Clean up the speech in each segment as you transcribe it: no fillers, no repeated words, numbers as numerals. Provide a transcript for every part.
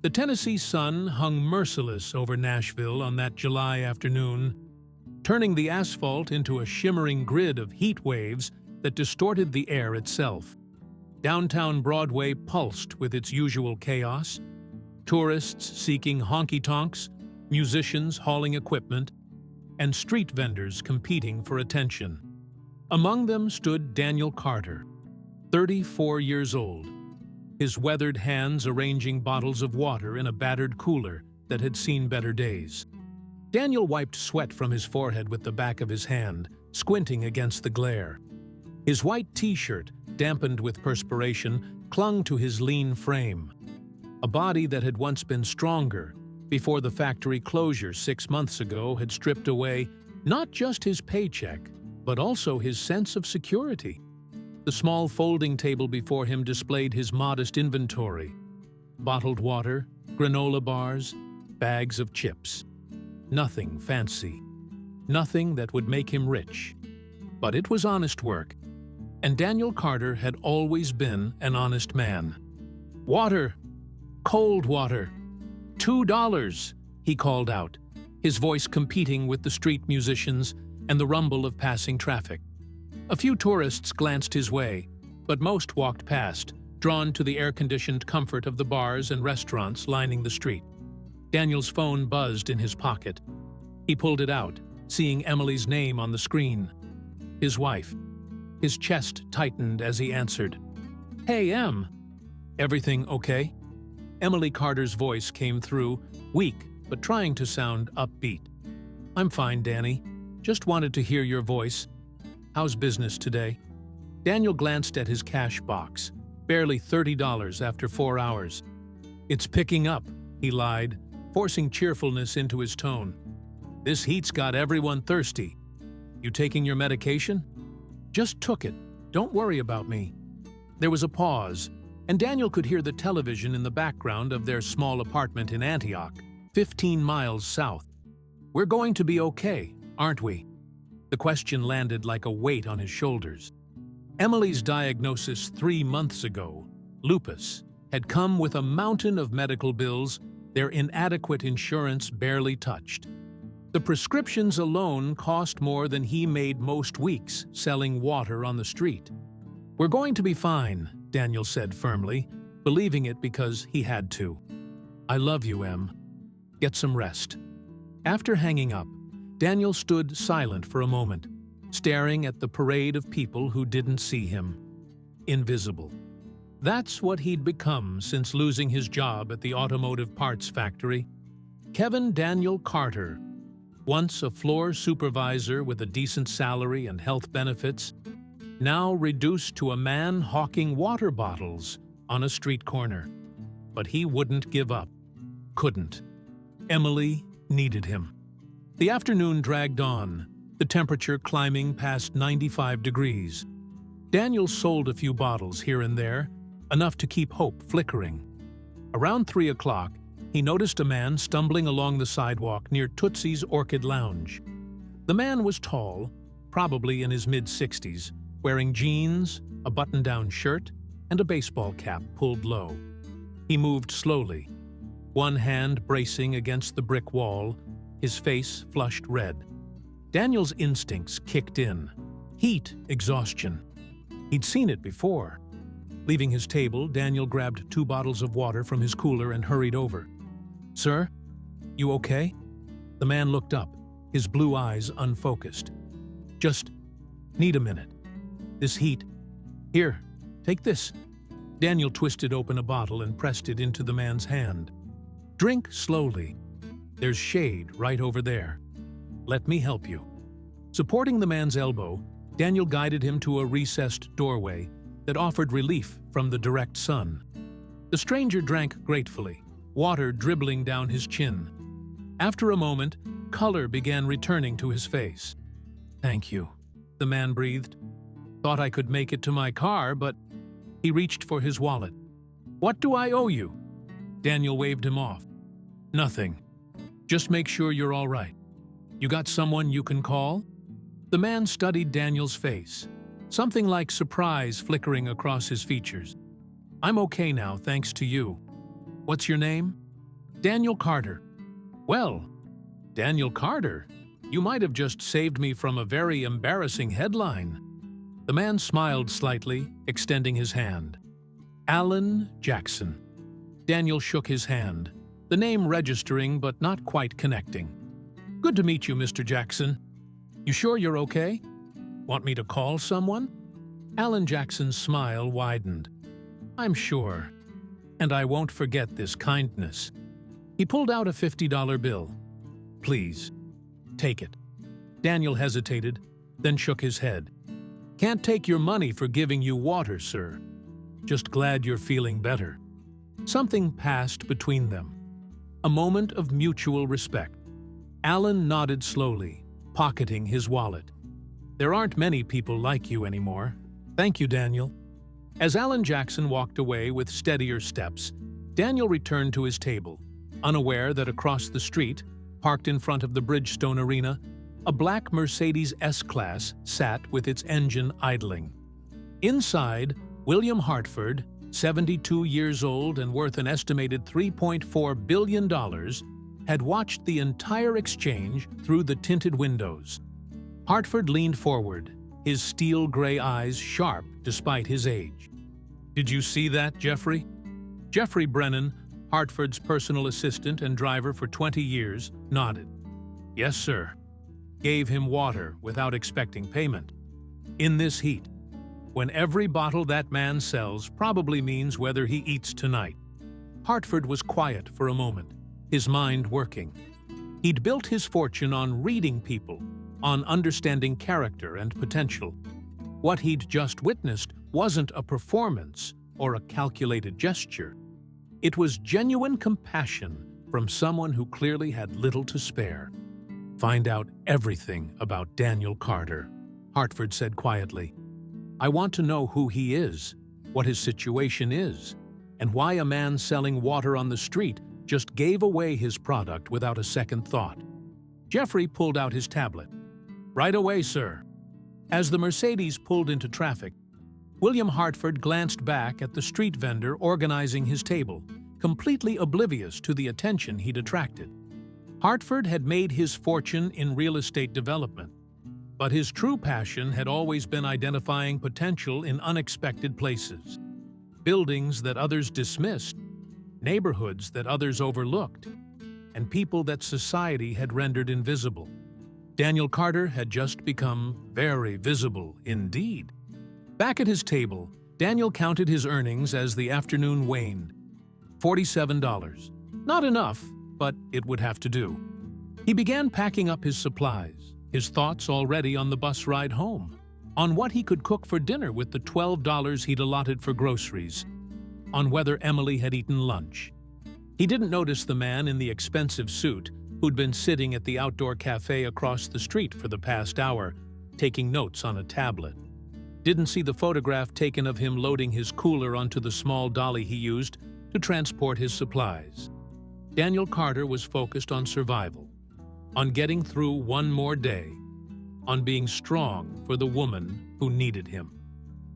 The Tennessee sun hung merciless over Nashville on that July afternoon, turning the asphalt into a shimmering grid of heat waves that distorted the air itself. Downtown Broadway pulsed with its usual chaos: tourists seeking honky-tonks, musicians hauling equipment, and street vendors competing for attention. Among them stood Daniel Carter, 34 years old, his weathered hands arranging bottles of water in a battered cooler that had seen better days. Daniel wiped sweat from his forehead with the back of his hand, squinting against the glare. His white t-shirt, dampened with perspiration, clung to his lean frame. A body that had once been stronger before the factory closure 6 months ago had stripped away not just his paycheck, but also his sense of security. The small folding table before him displayed his modest inventory: bottled water, granola bars, bags of chips. Nothing fancy. Nothing that would make him rich. But it was honest work, and Daniel Carter had always been an honest man. "Water! Cold water! $2!" he called out, his voice competing with the street musicians and the rumble of passing traffic. A few tourists glanced his way, but most walked past, drawn to the air-conditioned comfort of the bars and restaurants lining the street. Daniel's phone buzzed in his pocket. He pulled it out, seeing Emily's name on the screen. His wife. His chest tightened as he answered. "Hey, Em. Everything okay?" Emily Carter's voice came through, weak but trying to sound upbeat. "I'm fine, Danny. Just wanted to hear your voice. How's business today?" Daniel glanced at his cash box, barely $30 after 4 hours. "It's picking up," he lied, forcing cheerfulness into his tone. "This heat's got everyone thirsty. You taking your medication?" "Just took it. Don't worry about me." There was a pause, and Daniel could hear the television in the background of their small apartment in Antioch, 15 miles south. "We're going to be okay, aren't we?" The question landed like a weight on his shoulders. Emily's diagnosis 3 months ago, lupus, had come with a mountain of medical bills their inadequate insurance barely touched. The prescriptions alone cost more than he made most weeks selling water on the street. "We're going to be fine," Daniel said firmly, believing it because he had to. "I love you, Em. Get some rest." After hanging up, Daniel stood silent for a moment, staring at the parade of people who didn't see him. Invisible. That's what he'd become since losing his job at the automotive parts factory. Kevin Daniel Carter, once a floor supervisor with a decent salary and health benefits, now reduced to a man hawking water bottles on a street corner. But he wouldn't give up. Couldn't. Emily needed him. The afternoon dragged on, the temperature climbing past 95 degrees. Daniel sold a few bottles here and there, enough to keep hope flickering. Around 3 o'clock, he noticed a man stumbling along the sidewalk near Tootsie's Orchid Lounge. The man was tall, probably in his mid-60s, wearing jeans, a button-down shirt, and a baseball cap pulled low. He moved slowly, one hand bracing against the brick wall, his face flushed red. Daniel's instincts kicked in. Heat exhaustion. He'd seen it before. Leaving his table, Daniel grabbed 2 bottles of water from his cooler and hurried over. "Sir, you okay?" The man looked up, his blue eyes unfocused. "Just need a minute. This heat. Here, take this." Daniel twisted open a bottle and pressed it into the man's hand. "Drink slowly. There's shade right over there. Let me help you." Supporting the man's elbow, Daniel guided him to a recessed doorway that offered relief from the direct sun. The stranger drank gratefully, water dribbling down his chin. After a moment, color began returning to his face. "Thank you," the man breathed. "Thought I could make it to my car, but..." He reached for his wallet. "What do I owe you?" Daniel waved him off. "Nothing. Just make sure you're all right. You got someone you can call?" The man studied Daniel's face, something like surprise flickering across his features. "I'm okay now, thanks to you. What's your name?" Daniel Carter. Well, Daniel Carter, you might have just saved me from a very embarrassing headline. The man smiled slightly, extending his hand. Alan Jackson. Daniel shook his hand, the name registering but not quite connecting. Good to meet you, Mr. Jackson. You sure you're okay? Want me to call someone? Alan Jackson's smile widened. I'm sure. And I won't forget this kindness. He pulled out a $50 bill. Please, take it. Daniel hesitated, then shook his head. Can't take your money for giving you water, sir. Just glad you're feeling better. Something passed between them. A moment of mutual respect. Alan nodded slowly, pocketing his wallet. There aren't many people like you anymore. Thank you, Daniel. As Alan Jackson walked away with steadier steps, Daniel returned to his table, unaware that across the street, parked in front of the Bridgestone Arena, a black Mercedes S-Class sat with its engine idling. Inside, William Hartford, 72 years old and worth an estimated $3.4 billion, had watched the entire exchange through the tinted windows. Hartford leaned forward, his steel-gray eyes sharp despite his age. Did you see that, Jeffrey? Jeffrey Brennan, Hartford's personal assistant and driver for 20 years, nodded. Yes, sir. Gave him water without expecting payment. In this heat, when every bottle that man sells probably means whether he eats tonight. Hartford was quiet for a moment, his mind working. He'd built his fortune on reading people, on understanding character and potential. What he'd just witnessed wasn't a performance or a calculated gesture. It was genuine compassion from someone who clearly had little to spare. Find out everything about Daniel Carter, Hartford said quietly. I want to know who he is, what his situation is, and why a man selling water on the street just gave away his product without a second thought. Jeffrey pulled out his tablet. Right away, sir. As the Mercedes pulled into traffic, William Hartford glanced back at the street vendor organizing his table, completely oblivious to the attention he'd attracted. Hartford had made his fortune in real estate development, but his true passion had always been identifying potential in unexpected places. Buildings that others dismissed, neighborhoods that others overlooked, and people that society had rendered invisible. Daniel Carter had just become very visible indeed. Back at his table, Daniel counted his earnings as the afternoon waned. $47. Not enough, but it would have to do. He began packing up his supplies, his thoughts already on the bus ride home, on what he could cook for dinner with the $12 he'd allotted for groceries, on whether Emily had eaten lunch. He didn't notice the man in the expensive suit who'd been sitting at the outdoor cafe across the street for the past hour, taking notes on a tablet. Didn't see the photograph taken of him loading his cooler onto the small dolly he used to transport his supplies. Daniel Carter was focused on survival, on getting through one more day, on being strong for the woman who needed him.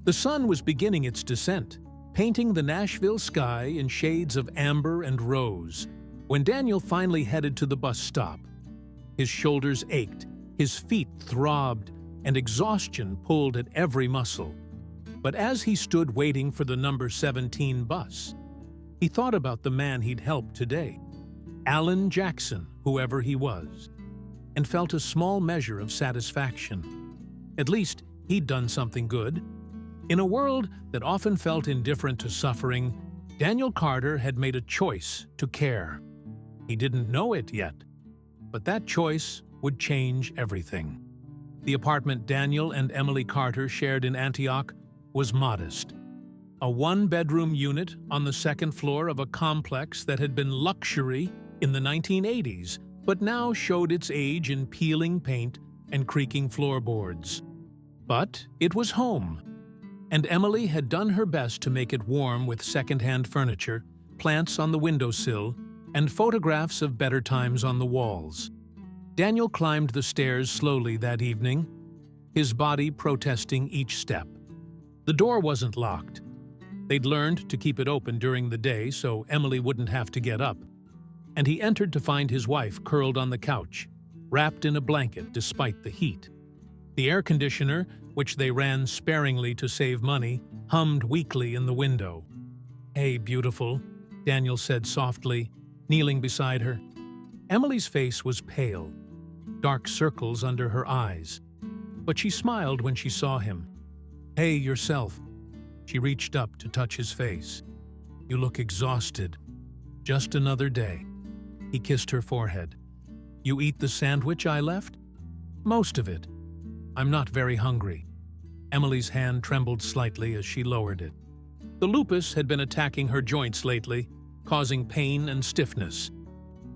The sun was beginning its descent, painting the Nashville sky in shades of amber and rose, when Daniel finally headed to the bus stop. His shoulders ached, his feet throbbed, and exhaustion pulled at every muscle. But as he stood waiting for the number 17 bus, he thought about the man he'd helped today, Alan Jackson, whoever he was, and felt a small measure of satisfaction. At least he'd done something good. In a world that often felt indifferent to suffering, Daniel Carter had made a choice to care. He didn't know it yet, but that choice would change everything. The apartment Daniel and Emily Carter shared in Antioch was modest. A one-bedroom unit on the second floor of a complex that had been luxury in the 1980s, but now showed its age in peeling paint and creaking floorboards. But it was home, and Emily had done her best to make it warm with second-hand furniture, plants on the windowsill, and photographs of better times on the walls. Daniel climbed the stairs slowly that evening, his body protesting each step. The door wasn't locked. They'd learned to keep it open during the day so Emily wouldn't have to get up. and he entered to find his wife curled on the couch, wrapped in a blanket despite the heat. The air conditioner, which they ran sparingly to save money, hummed weakly in the window. "Hey, beautiful," Daniel said softly, kneeling beside her. Emily's face was pale, dark circles under her eyes, but she smiled when she saw him. "Hey, yourself." She reached up to touch his face. "You look exhausted. Just another day." He kissed her forehead. "You eat the sandwich I left?" "Most of it. I'm not very hungry." Emily's hand trembled slightly as she lowered it. The lupus had been attacking her joints lately, causing pain and stiffness.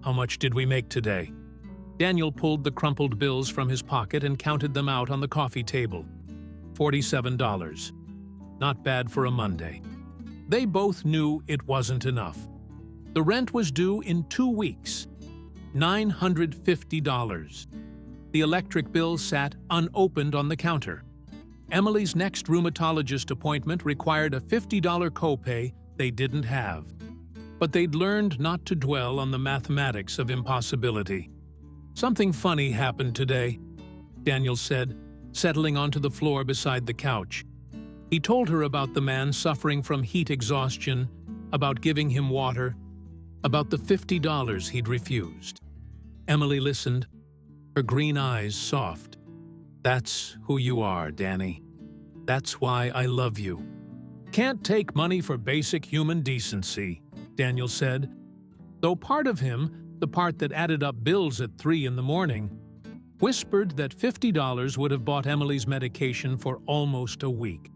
"How much did we make today?" Daniel pulled the crumpled bills from his pocket and counted them out on the coffee table. $47. Not bad for a Monday. They both knew it wasn't enough. The rent was due in 2 weeks. $950. The electric bill sat unopened on the counter. Emily's next rheumatologist appointment required a $50 copay they didn't have. But they'd learned not to dwell on the mathematics of impossibility. "Something funny happened today," Daniel said, settling onto the floor beside the couch. He told her about the man suffering from heat exhaustion, about giving him water, about the $50 he'd refused. Emily listened, her green eyes soft. "That's who you are, Danny. That's why I love you." "Can't take money for basic human decency," Daniel said, though part of him, the part that added up bills at 3 in the morning, whispered that $50 would have bought Emily's medication for almost a week.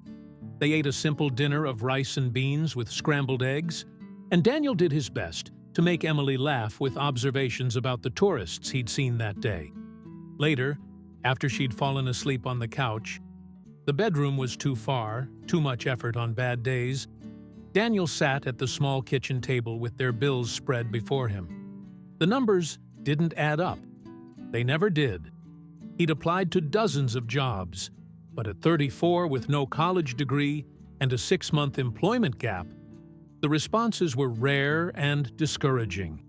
They ate a simple dinner of rice and beans with scrambled eggs, and Daniel did his best to make Emily laugh with observations about the tourists he'd seen that day. Later, after she'd fallen asleep on the couch, the bedroom was too far, too much effort on bad days, Daniel sat at the small kitchen table with their bills spread before him. The numbers didn't add up. They never did. He'd applied to dozens of jobs, but at 34 with no college degree and a 6-month employment gap, the responses were rare and discouraging.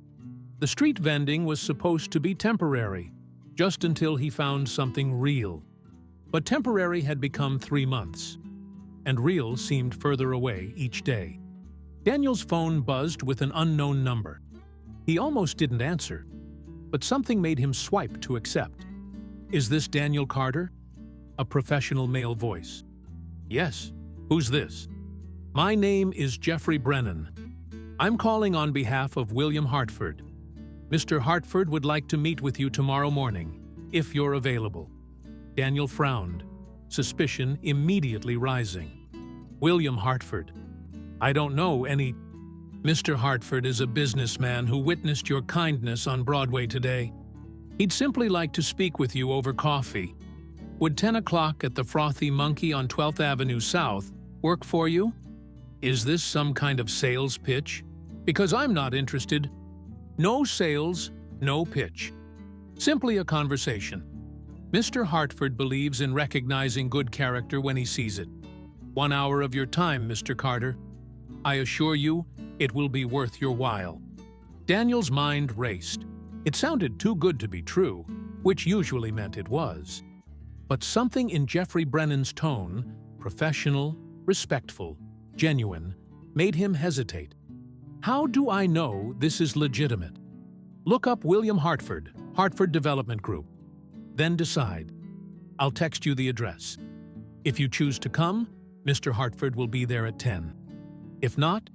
The street vending was supposed to be temporary, just until he found something real. But temporary had become 3 months, and real seemed further away each day. Daniel's phone buzzed with an unknown number. He almost didn't answer, but something made him swipe to accept. "Is this Daniel Carter?" A professional male voice. "Yes. Who's this?" "My name is Jeffrey Brennan. I'm calling on behalf of William Hartford. Mr. Hartford would like to meet with you tomorrow morning, if you're available." Daniel frowned, suspicion immediately rising. "William Hartford. I don't know any—" "Mr. Hartford is a businessman who witnessed your kindness on Broadway today. He'd simply like to speak with you over coffee. Would 10 o'clock at the Frothy Monkey on 12th Avenue South work for you?" "Is this some kind of sales pitch? Because I'm not interested." "No sales, no pitch. Simply a conversation. Mr. Hartford believes in recognizing good character when he sees it. 1 hour of your time, Mr. Carter. I assure you, it will be worth your while." Daniel's mind raced. It sounded too good to be true, which usually meant it was. But something in Jeffrey Brennan's tone, professional, respectful, genuine, made him hesitate. "How do I know this is legitimate?" "Look up William Hartford, Hartford Development Group. Then decide. I'll text you the address. If you choose to come, Mr. Hartford will be there at 10. If not,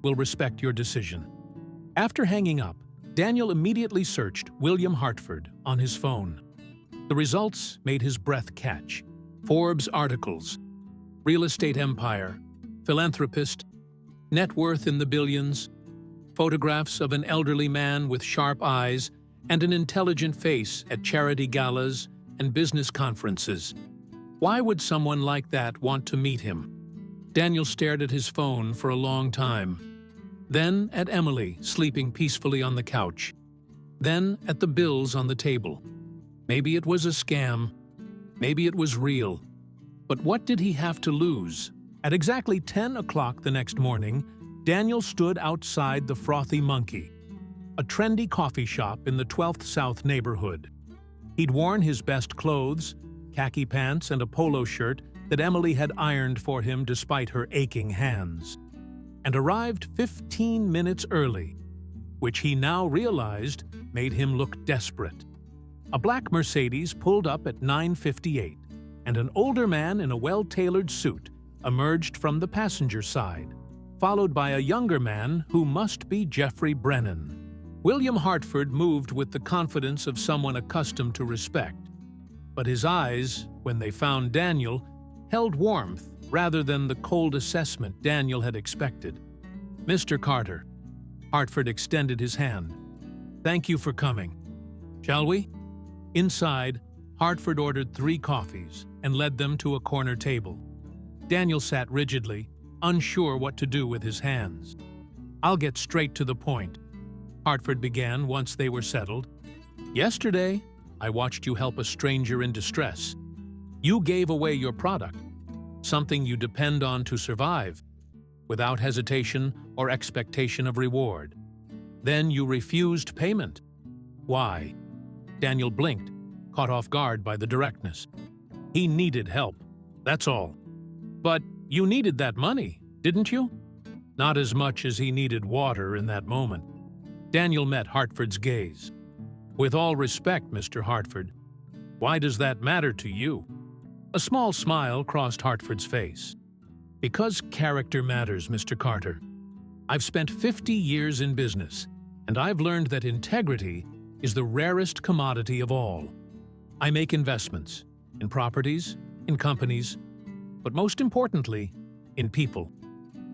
we'll respect your decision." After hanging up, Daniel immediately searched William Hartford on his phone. The results made his breath catch. Forbes articles, real estate empire, philanthropist, net worth in the billions, photographs of an elderly man with sharp eyes and an intelligent face at charity galas and business conferences. Why would someone like that want to meet him? Daniel stared at his phone for a long time. Then at Emily sleeping peacefully on the couch. Then at the bills on the table. Maybe it was a scam. Maybe it was real. But what did he have to lose? At exactly 10 o'clock the next morning, Daniel stood outside the Frothy Monkey. a trendy coffee shop in the 12th South neighborhood. He'd worn his best clothes, khaki pants and a polo shirt that Emily had ironed for him despite her aching hands, and arrived 15 minutes early, which he now realized made him look desperate. A black Mercedes pulled up at 9:58, and an older man in a well-tailored suit emerged from the passenger side, followed by a younger man who must be Jeffrey Brennan. William Hartford moved with the confidence of someone accustomed to respect, but his eyes, when they found Daniel, held warmth rather than the cold assessment Daniel had expected. "Mr. Carter." Hartford extended his hand. "Thank you for coming. Shall we?" Inside, Hartford ordered 3 coffees and led them to a corner table. Daniel sat rigidly, unsure what to do with his hands. "I'll get straight to the point," Hartford began once they were settled. "Yesterday, I watched you help a stranger in distress. You gave away your product, something you depend on to survive, without hesitation or expectation of reward. Then you refused payment. Why?" Daniel blinked, caught off guard by the directness. "He needed help, that's all." "But you needed that money, didn't you?" "Not as much as he needed water in that moment." Daniel met Hartford's gaze. "With all respect, Mr. Hartford, why does that matter to you?" A small smile crossed Hartford's face. "Because character matters, Mr. Carter. I've spent 50 years in business, and I've learned that integrity is the rarest commodity of all. I make investments in properties, in companies, but most importantly, in people.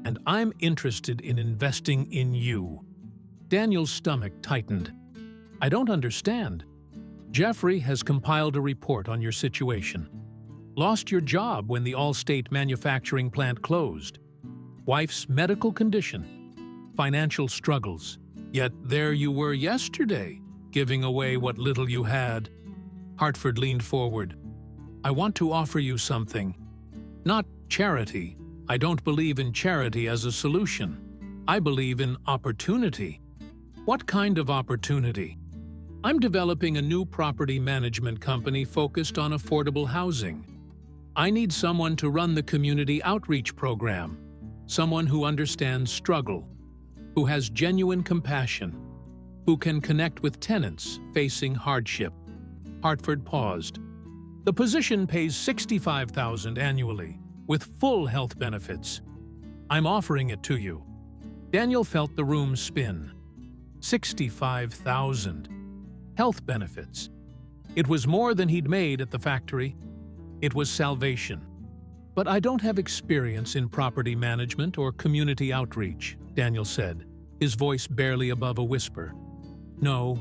And I'm interested in investing in you." Daniel's stomach tightened. "I don't understand." "Jeffrey has compiled a report on your situation. Lost your job when the all-state manufacturing plant closed. Wife's medical condition. Financial struggles. Yet there you were yesterday, giving away what little you had." Hartford leaned forward. "I want to offer you something. Not charity. I don't believe in charity as a solution. I believe in opportunity." "What kind of opportunity?" "I'm developing a new property management company focused on affordable housing. I need someone to run the community outreach program, someone who understands struggle, who has genuine compassion, who can connect with tenants facing hardship." Hartford paused. "The position pays $65,000 annually, with full health benefits. I'm offering it to you." Daniel felt the room spin. 65,000. Health benefits. It was more than he'd made at the factory. It was salvation. "But I don't have experience in property management or community outreach," Daniel said, his voice barely above a whisper. "No,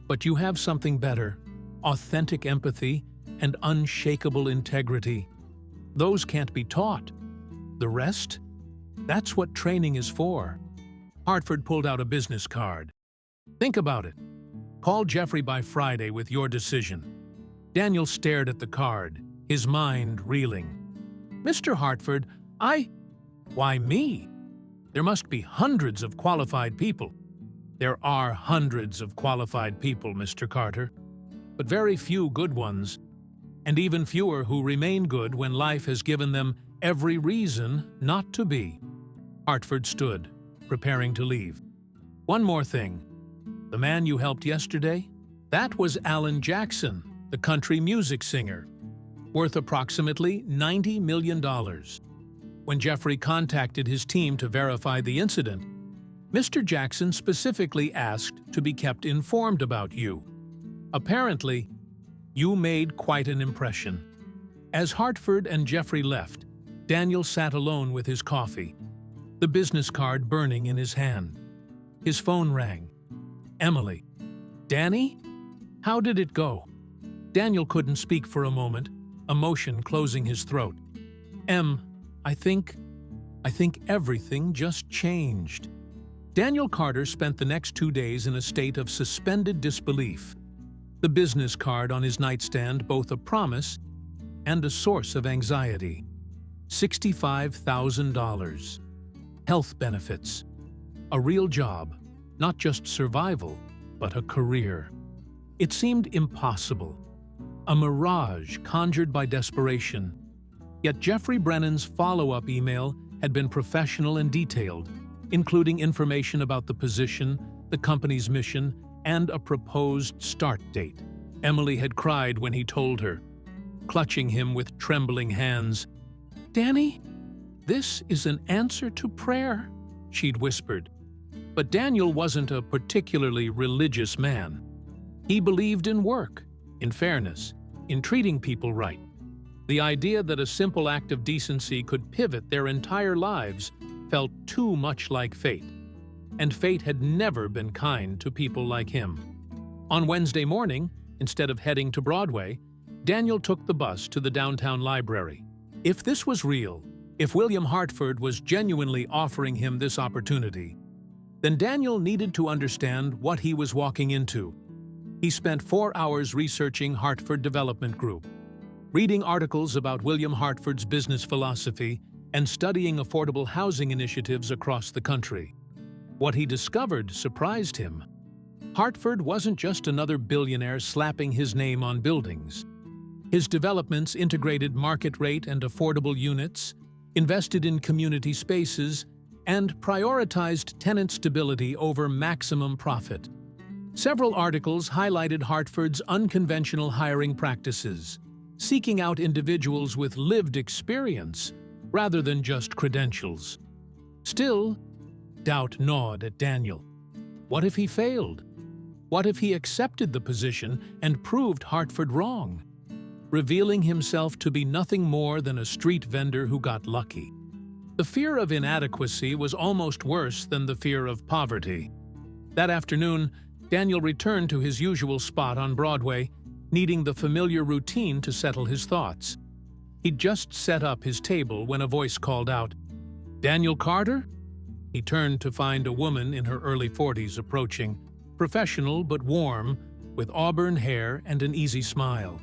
but you have something better: authentic empathy and unshakable integrity. Those can't be taught. The rest? That's what training is for." Hartford pulled out a business card. "Think about it. Call Jeffrey by Friday with your decision." Daniel stared at the card, his mind reeling. "Mr. Hartford, Why me? There must be hundreds of qualified people." "There are hundreds of qualified people, Mr. Carter, but very few good ones, and even fewer who remain good when life has given them every reason not to be." Hartford stood, preparing to leave. "One more thing. The man you helped yesterday? That was Alan Jackson, the country music singer, worth approximately $90 million. When Jeffrey contacted his team to verify the incident, Mr. Jackson specifically asked to be kept informed about you. Apparently, you made quite an impression." As Hartford and Jeffrey left, Daniel sat alone with his coffee, the business card burning in his hand. His phone rang. Emily. "Danny? How did it go?" Daniel couldn't speak for a moment, emotion closing his throat. I think everything just changed." Daniel Carter spent the next 2 days in a state of suspended disbelief, the business card on his nightstand both a promise and a source of anxiety. $65,000. Health benefits. A real job. Not just survival, but a career. It seemed impossible, a mirage conjured by desperation. Yet Jeffrey Brennan's follow-up email had been professional and detailed, including information about the position, the company's mission, and a proposed start date. Emily had cried when he told her, clutching him with trembling hands. "Danny, this is an answer to prayer," she'd whispered. But Daniel wasn't a particularly religious man. He believed in work, in fairness, in treating people right. The idea that a simple act of decency could pivot their entire lives felt too much like fate. And fate had never been kind to people like him. On Wednesday morning, instead of heading to Broadway, Daniel took the bus to the downtown library. If this was real, if William Hartford was genuinely offering him this opportunity, then Daniel needed to understand what he was walking into. He spent 4 hours researching Hartford Development Group, reading articles about William Hartford's business philosophy, and studying affordable housing initiatives across the country. What he discovered surprised him. Hartford wasn't just another billionaire slapping his name on buildings. His developments integrated market rate and affordable units, invested in community spaces, and prioritized tenant stability over maximum profit. Several articles highlighted Hartford's unconventional hiring practices, seeking out individuals with lived experience rather than just credentials. Still, doubt gnawed at Daniel. What if he failed? What if he accepted the position and proved Hartford wrong, revealing himself to be nothing more than a street vendor who got lucky? The fear of inadequacy was almost worse than the fear of poverty. That afternoon, Daniel returned to his usual spot on Broadway, needing the familiar routine to settle his thoughts. He'd just set up his table when a voice called out, "Daniel Carter?" He turned to find a woman in her early 40s approaching, professional but warm, with auburn hair and an easy smile.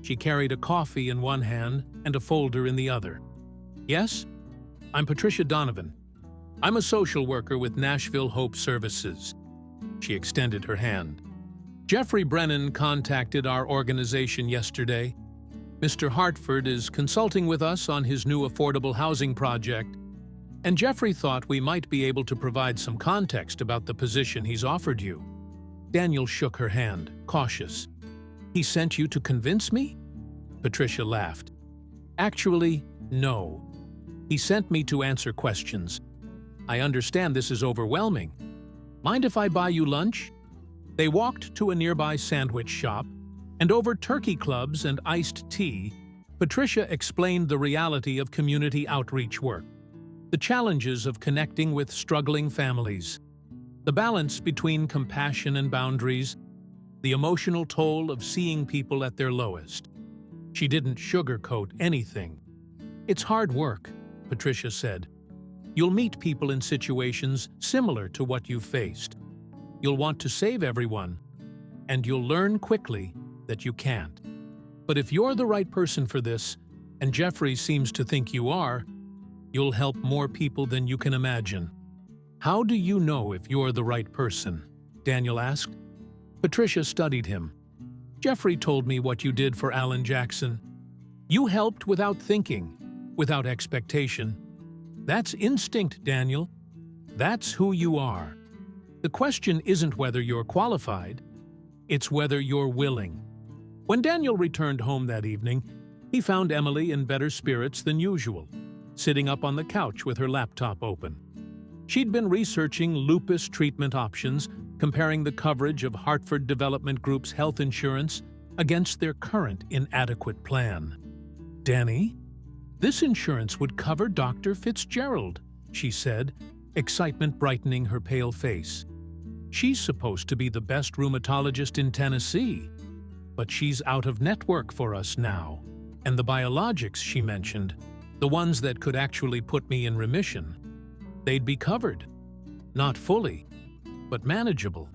She carried a coffee in one hand and a folder in the other. "Yes? I'm Patricia Donovan. I'm a social worker with Nashville Hope Services." She extended her hand. "Jeffrey Brennan contacted our organization yesterday. Mr. Hartford is consulting with us on his new affordable housing project, and Jeffrey thought we might be able to provide some context about the position he's offered you." Daniel shook her hand, cautious. "He sent you to convince me?" Patricia laughed. "Actually, no. He sent me to answer questions. I understand this is overwhelming. Mind if I buy you lunch?" They walked to a nearby sandwich shop, and over turkey clubs and iced tea, Patricia explained the reality of community outreach work, the challenges of connecting with struggling families, the balance between compassion and boundaries, the emotional toll of seeing people at their lowest. She didn't sugarcoat anything. "It's hard work," Patricia said. "You'll meet people in situations similar to what you've faced. You'll want to save everyone, and you'll learn quickly that you can't. But if you're the right person for this, and Jeffrey seems to think you are, you'll help more people than you can imagine." "How do you know if you're the right person?" Daniel asked. Patricia studied him. "Jeffrey told me what you did for Alan Jackson. You helped without thinking, without expectation. That's instinct, Daniel. That's who you are. The question isn't whether you're qualified, it's whether you're willing." When Daniel returned home that evening, he found Emily in better spirits than usual, sitting up on the couch with her laptop open. She'd been researching lupus treatment options, comparing the coverage of Hartford Development Group's health insurance against their current inadequate plan. "Danny, this insurance would cover Dr. Fitzgerald," she said, excitement brightening her pale face. "She's supposed to be the best rheumatologist in Tennessee, but she's out of network for us now. And the biologics she mentioned, the ones that could actually put me in remission, they'd be covered. Not fully, but manageable."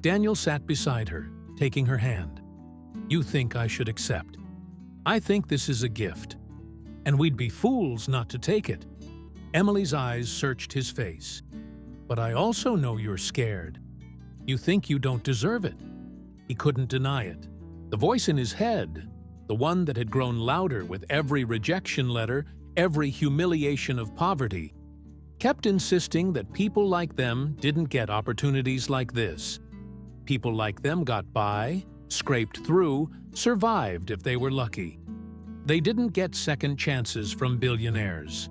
Daniel sat beside her, taking her hand. "You think I should accept? I think this is a gift, and we'd be fools not to take it." Emily's eyes searched his face. But I also know you're scared. You think you don't deserve it." He couldn't deny it. The voice in his head, the one that had grown louder with every rejection letter, every humiliation of poverty, kept insisting that people like them didn't get opportunities like this. People like them got by, scraped through, survived if they were lucky. They didn't get second chances from billionaires.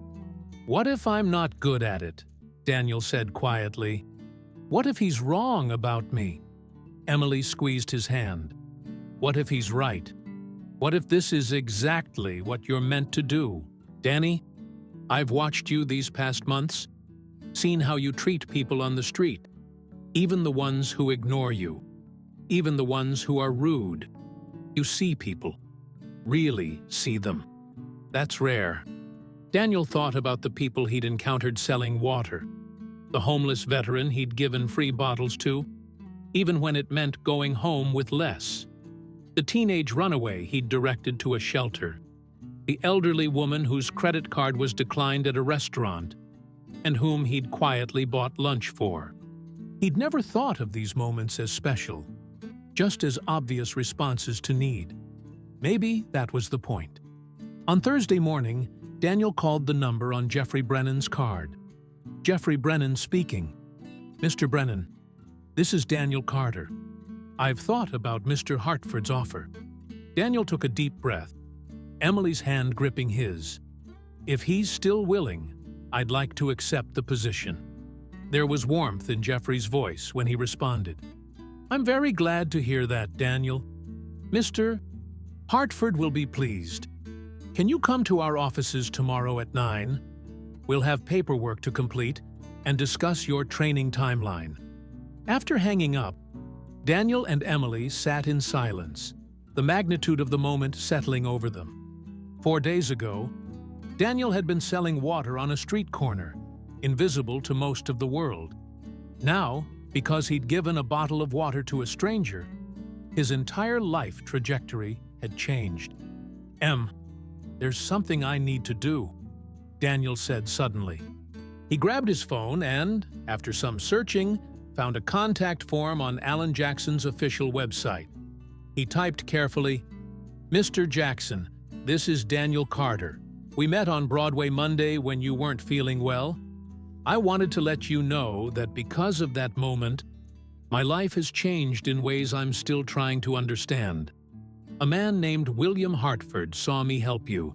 "What if I'm not good at it?" Daniel said quietly. "What if he's wrong about me?" Emily squeezed his hand. "What if he's right? What if this is exactly what you're meant to do? Danny, I've watched you these past months, seen how you treat people on the street, even the ones who ignore you, even the ones who are rude. You see people, really see them. That's rare." Daniel thought about the people he'd encountered selling water, the homeless veteran he'd given free bottles to, even when it meant going home with less, the teenage runaway he'd directed to a shelter, the elderly woman whose credit card was declined at a restaurant, and whom he'd quietly bought lunch for. He'd never thought of these moments as special, just as obvious responses to need. Maybe that was the point. On Thursday morning, Daniel called the number on Jeffrey Brennan's card. Jeffrey Brennan speaking. "Mr. Brennan, this is Daniel Carter. I've thought about Mr. Hartford's offer." Daniel took a deep breath, Emily's hand gripping his. "If he's still willing, I'd like to accept the position." There was warmth in Jeffrey's voice when he responded. "I'm very glad to hear that, Daniel. Mr. Hartford will be pleased. Can you come to our offices tomorrow at 9? We'll have paperwork to complete and discuss your training timeline." After hanging up, Daniel and Emily sat in silence, the magnitude of the moment settling over them. 4 days ago, Daniel had been selling water on a street corner, invisible to most of the world. Now, because he'd given a bottle of water to a stranger, his entire life trajectory had changed. "There's something I need to do," Daniel said suddenly. He grabbed his phone and, after some searching, found a contact form on Alan Jackson's official website. He typed carefully, "Mr. Jackson, this is Daniel Carter. We met on Broadway Monday when you weren't feeling well. I wanted to let you know that because of that moment, my life has changed in ways I'm still trying to understand. A man named William Hartford saw me help you,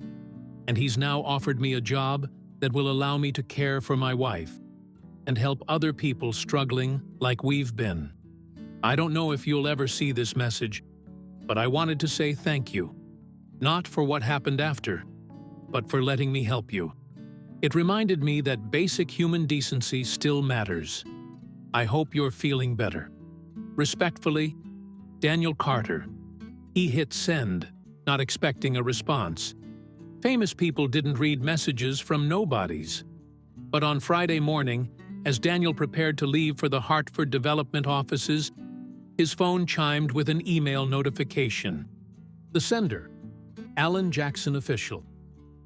and he's now offered me a job that will allow me to care for my wife and help other people struggling like we've been. I don't know if you'll ever see this message, but I wanted to say thank you, not for what happened after, but for letting me help you. It reminded me that basic human decency still matters. I hope you're feeling better. Respectfully, Daniel Carter." He hit send, not expecting a response. Famous people didn't read messages from nobodies. But on Friday morning, as Daniel prepared to leave for the Hartford development offices, his phone chimed with an email notification. The sender, Alan Jackson Official.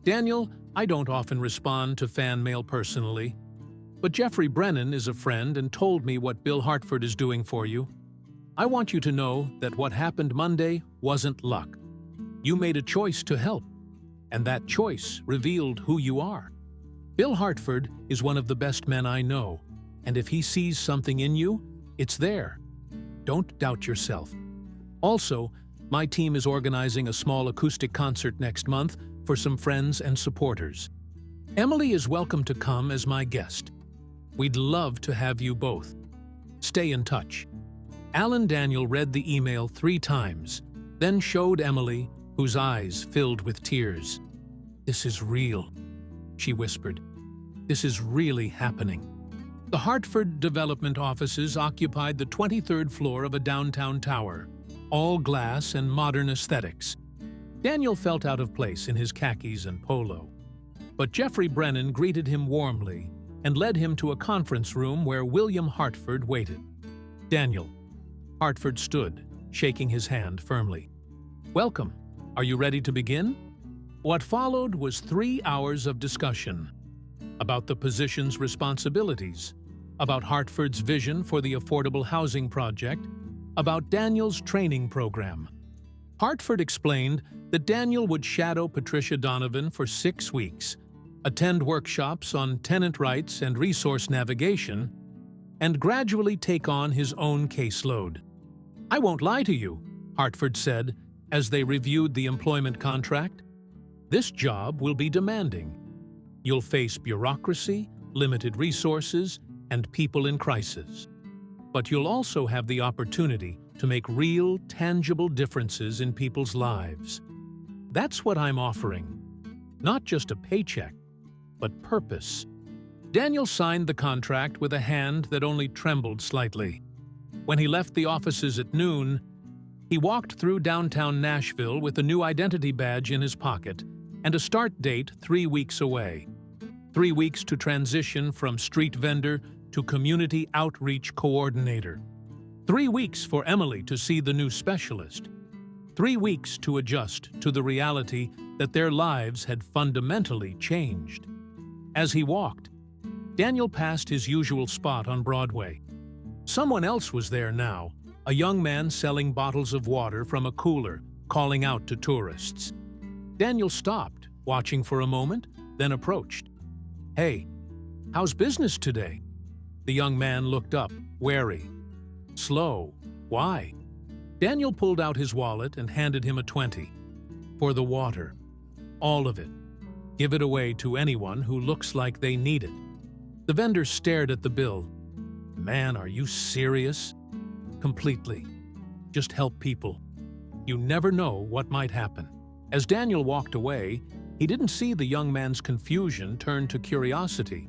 "Daniel, I don't often respond to fan mail personally, but Jeffrey Brennan is a friend and told me what Bill Hartford is doing for you. I want you to know that what happened Monday wasn't luck. You made a choice to help, and that choice revealed who you are. Bill Hartford is one of the best men I know, and if he sees something in you, it's there. Don't doubt yourself. Also, my team is organizing a small acoustic concert next month for some friends and supporters. Emily is welcome to come as my guest. We'd love to have you both. Stay in touch." Alan Daniel read the email 3 times, then showed Emily, whose eyes filled with tears. "This is real," she whispered. "This is really happening." The Hartford development offices occupied the 23rd floor of a downtown tower, all glass and modern aesthetics. Daniel felt out of place in his khakis and polo. But Jeffrey Brennan greeted him warmly and led him to a conference room where William Hartford waited. "Daniel." Hartford stood, shaking his hand firmly. "Welcome. Are you ready to begin?" What followed was 3 hours of discussion about the position's responsibilities, about Hartford's vision for the affordable housing project, about Daniel's training program. Hartford explained that Daniel would shadow Patricia Donovan for 6 weeks, attend workshops on tenant rights and resource navigation, and gradually take on his own caseload. "I won't lie to you," Hartford said as they reviewed the employment contract. "This job will be demanding. You'll face bureaucracy, limited resources, and people in crisis. But you'll also have the opportunity to make real, tangible differences in people's lives. That's what I'm offering. Not just a paycheck, but purpose." Daniel signed the contract with a hand that only trembled slightly. When he left the offices at noon, he walked through downtown Nashville with a new identity badge in his pocket and a start date 3 weeks away. 3 weeks to transition from street vendor to community outreach coordinator. 3 weeks for Emily to see the new specialist. 3 weeks to adjust to the reality that their lives had fundamentally changed. As he walked, Daniel passed his usual spot on Broadway. Someone else was there now, a young man selling bottles of water from a cooler, calling out to tourists. Daniel stopped, watching for a moment, then approached. "Hey, how's business today?" The young man looked up, wary. "Slow. Why?" Daniel pulled out his wallet and handed him a 20. "For the water. All of it. Give it away to anyone who looks like they need it." The vendor stared at the bill. "Man, are you serious?" "Completely. Just help people. You never know what might happen." As Daniel walked away, he didn't see the young man's confusion turn to curiosity.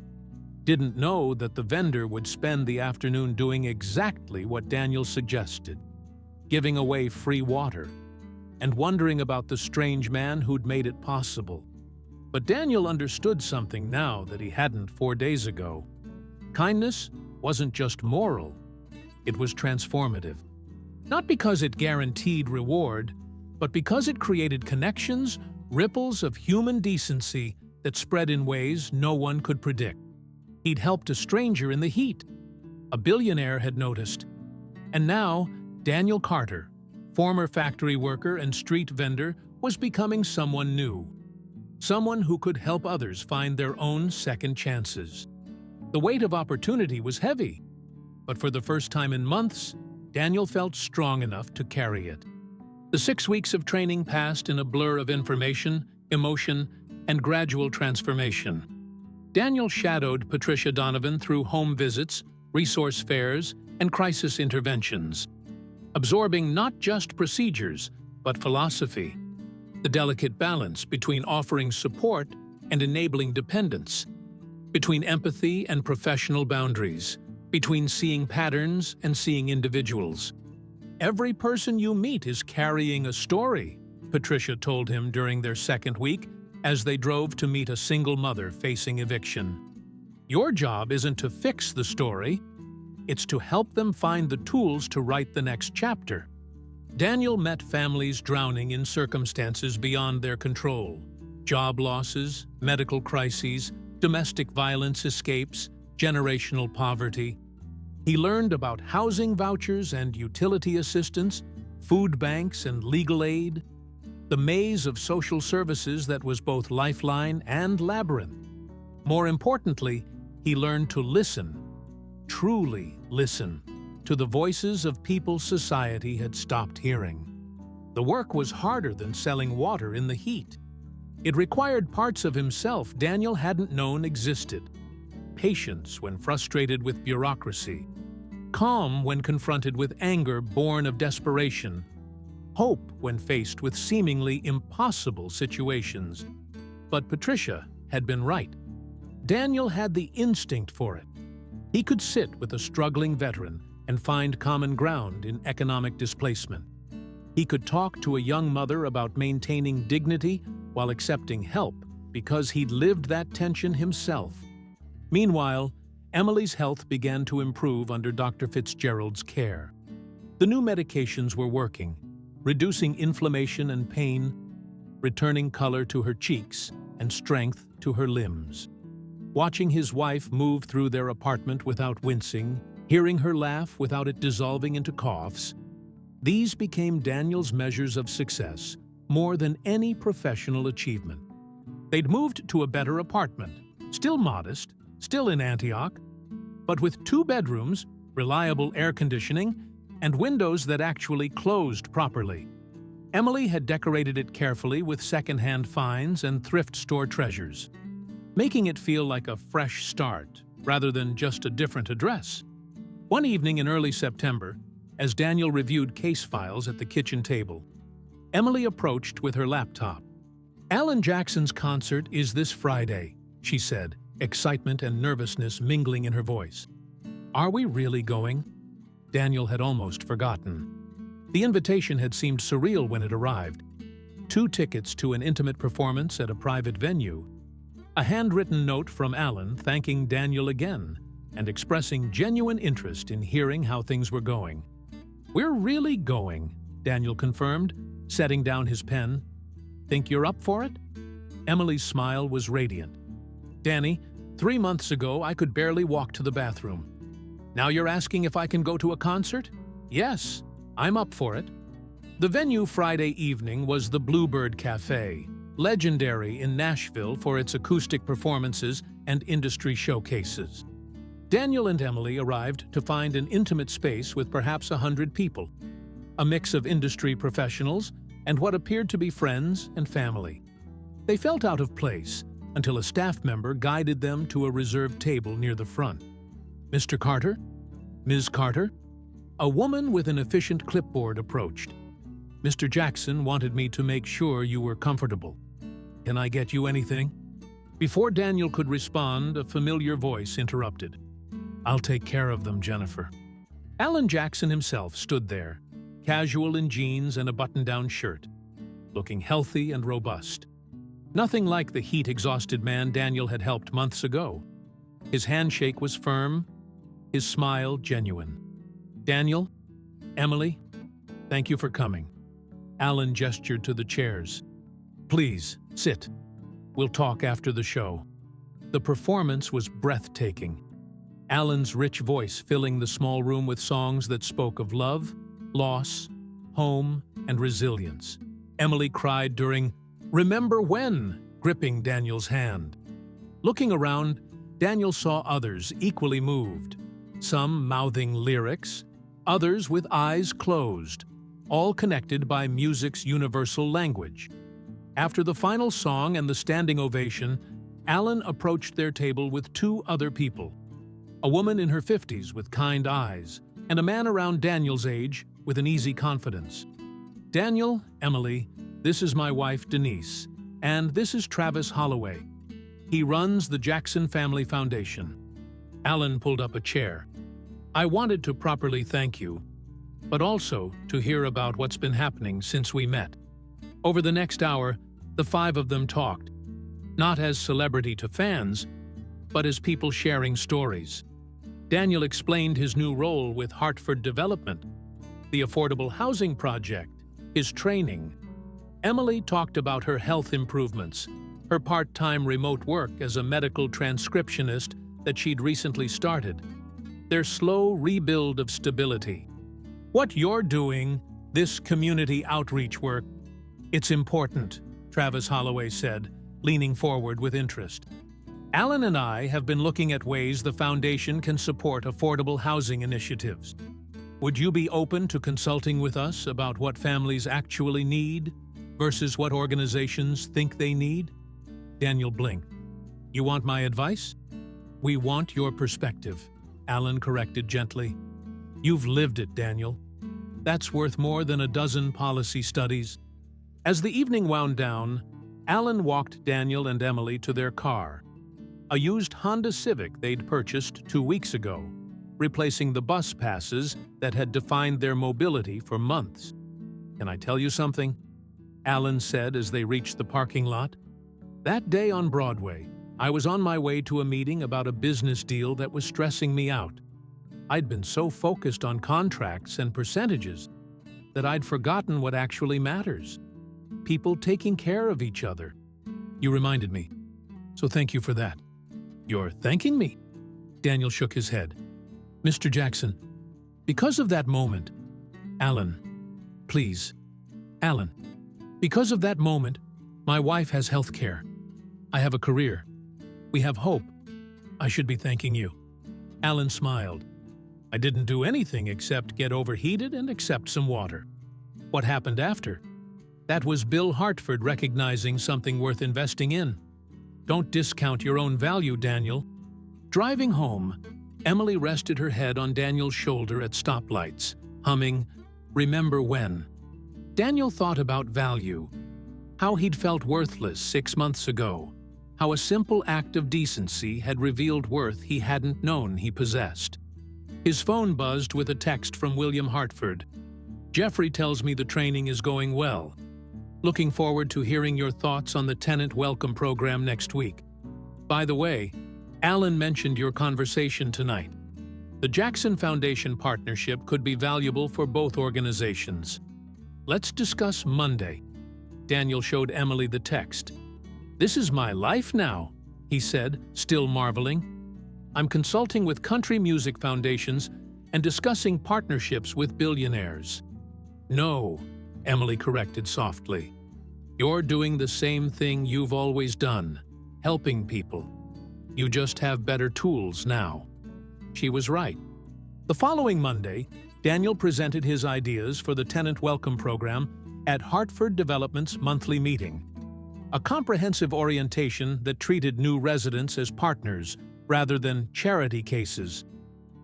Didn't know that the vendor would spend the afternoon doing exactly what Daniel suggested, giving away free water, and wondering about the strange man who'd made it possible. But Daniel understood something now that he hadn't 4 days ago. Kindness wasn't just moral, it was transformative. Not because it guaranteed reward, but because it created connections, ripples of human decency that spread in ways no one could predict. He'd helped a stranger in the heat. A billionaire had noticed. And now, Daniel Carter, former factory worker and street vendor, was becoming someone new. Someone who could help others find their own second chances. The weight of opportunity was heavy, but for the first time in months, Daniel felt strong enough to carry it. The 6 weeks of training passed in a blur of information, emotion, and gradual transformation. Daniel shadowed Patricia Donovan through home visits, resource fairs, and crisis interventions, absorbing not just procedures, but philosophy, the delicate balance between offering support and enabling dependence, between empathy and professional boundaries, between seeing patterns and seeing individuals. "Every person you meet is carrying a story," Patricia told him during their second week as they drove to meet a single mother facing eviction. "Your job isn't to fix the story, it's to help them find the tools to write the next chapter." Daniel met families drowning in circumstances beyond their control: job losses, medical crises, domestic violence escapes, generational poverty. He learned about housing vouchers and utility assistance, food banks and legal aid, the maze of social services that was both lifeline and labyrinth. More importantly, he learned to listen, truly listen, to the voices of people society had stopped hearing. The work was harder than selling water in the heat. It required parts of himself Daniel hadn't known existed: patience when frustrated with bureaucracy, calm when confronted with anger born of desperation, hope when faced with seemingly impossible situations. But Patricia had been right. Daniel had the instinct for it. He could sit with a struggling veteran and find common ground in economic displacement. He could talk to a young mother about maintaining dignity while accepting help because he'd lived that tension himself. Meanwhile, Emily's health began to improve under Dr. Fitzgerald's care. The new medications were working, reducing inflammation and pain, returning color to her cheeks and strength to her limbs. Watching his wife move through their apartment without wincing, hearing her laugh without it dissolving into coughs, these became Daniel's measures of success more than any professional achievement. They'd moved to a better apartment, still modest, still in Antioch, but with 2 bedrooms, reliable air conditioning, and windows that actually closed properly. Emily had decorated it carefully with second-hand finds and thrift store treasures, making it feel like a fresh start rather than just a different address. One evening in early September, as Daniel reviewed case files at the kitchen table, Emily approached with her laptop. "Alan Jackson's concert is this Friday," she said, excitement and nervousness mingling in her voice. "Are we really going?" Daniel had almost forgotten. The invitation had seemed surreal when it arrived. 2 tickets to an intimate performance at a private venue, a handwritten note from Alan thanking Daniel again and expressing genuine interest in hearing how things were going. "We're really going," Daniel confirmed, setting down his pen. "Think you're up for it?" Emily's smile was radiant. "Danny, 3 months ago I could barely walk to the bathroom. Now you're asking if I can go to a concert? Yes, I'm up for it." The venue Friday evening was the Bluebird Cafe, legendary in Nashville for its acoustic performances and industry showcases. Daniel and Emily arrived to find an intimate space with perhaps 100 people, a mix of industry professionals and what appeared to be friends and family. They felt out of place until a staff member guided them to a reserved table near the front. "Mr. Carter? Ms. Carter?" A woman with an efficient clipboard approached. "Mr. Jackson wanted me to make sure you were comfortable. Can I get you anything?" Before Daniel could respond, a familiar voice interrupted. "I'll take care of them, Jennifer." Alan Jackson himself stood there, casual in jeans and a button-down shirt, looking healthy and robust. Nothing like the heat-exhausted man Daniel had helped months ago. His handshake was firm, his smile genuine. "Daniel, Emily, thank you for coming." Alan gestured to the chairs. "Please, sit. We'll talk after the show." The performance was breathtaking. Alan's rich voice filling the small room with songs that spoke of love, loss, home, and resilience. Emily cried during "Remember When?" gripping Daniel's hand. Looking around, Daniel saw others equally moved, some mouthing lyrics, others with eyes closed, all connected by music's universal language. After the final song and the standing ovation, Alan approached their table with 2 other people, a woman in her 50s with kind eyes, and a man around Daniel's age with an easy confidence. "Daniel, Emily, this is my wife Denise, and this is Travis Holloway. He runs the Jackson Family Foundation." Alan pulled up a chair. "I wanted to properly thank you, but also to hear about what's been happening since we met." Over the next hour, the 5 of them talked, not as celebrity to fans, but as people sharing stories. Daniel explained his new role with Hartford Development, the affordable housing project, his training. Emily talked about her health improvements, her part-time remote work as a medical transcriptionist that she'd recently started, their slow rebuild of stability. "What you're doing, this community outreach work, it's important," Travis Holloway said, leaning forward with interest. "Alan and I have been looking at ways the foundation can support affordable housing initiatives. Would you be open to consulting with us about what families actually need versus what organizations think they need?" Daniel blinked. "You want my advice?" "We want your perspective," Alan corrected gently. "You've lived it, Daniel. That's worth more than a dozen policy studies." As the evening wound down, Alan walked Daniel and Emily to their car, a used Honda Civic they'd purchased 2 weeks ago, replacing the bus passes that had defined their mobility for months. "Can I tell you something?" Alan said as they reached the parking lot. "That day on Broadway, I was on my way to a meeting about a business deal that was stressing me out. I'd been so focused on contracts and percentages that I'd forgotten what actually matters. People taking care of each other. You reminded me, so thank you for that." You're thanking me? Daniel shook his head. Mr. Jackson, because of that moment, Alan, please, Alan, because of that moment, my wife has health care. I have a career. We have hope. I should be thanking you. Alan smiled. I didn't do anything except get overheated and accept some water. What happened after? That was Bill Hartford recognizing something worth investing in. Don't discount your own value, Daniel. Driving home, Emily rested her head on Daniel's shoulder at stoplights, humming, "Remember When." Daniel thought about value, how he'd felt worthless 6 months ago, how a simple act of decency had revealed worth he hadn't known he possessed. His phone buzzed with a text from William Hartford. Jeffrey tells me the training is going well. Looking forward to hearing your thoughts on the tenant welcome program next week. By the way, Alan mentioned your conversation tonight. The Jackson Foundation partnership could be valuable for both organizations. Let's discuss Monday. Daniel showed Emily the text. This is my life now, he said, still marveling. I'm consulting with country music foundations and discussing partnerships with billionaires. No, Emily corrected softly. You're doing the same thing you've always done, helping people. You just have better tools now. She was right. The following Monday, Daniel presented his ideas for the Tenant Welcome Program at Hartford Development's monthly meeting. A comprehensive orientation that treated new residents as partners rather than charity cases,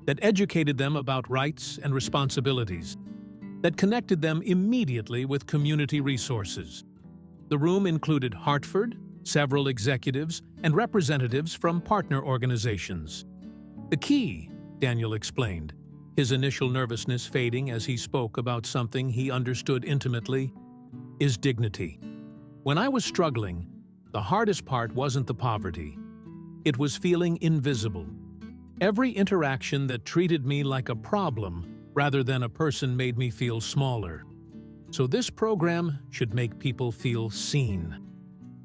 that educated them about rights and responsibilities, that connected them immediately with community resources. The room included Hartford, several executives, and representatives from partner organizations. The key, Daniel explained, his initial nervousness fading as he spoke about something he understood intimately, is dignity. When I was struggling, the hardest part wasn't the poverty. It was feeling invisible. Every interaction that treated me like a problem rather than a person made me feel smaller. So this program should make people feel seen.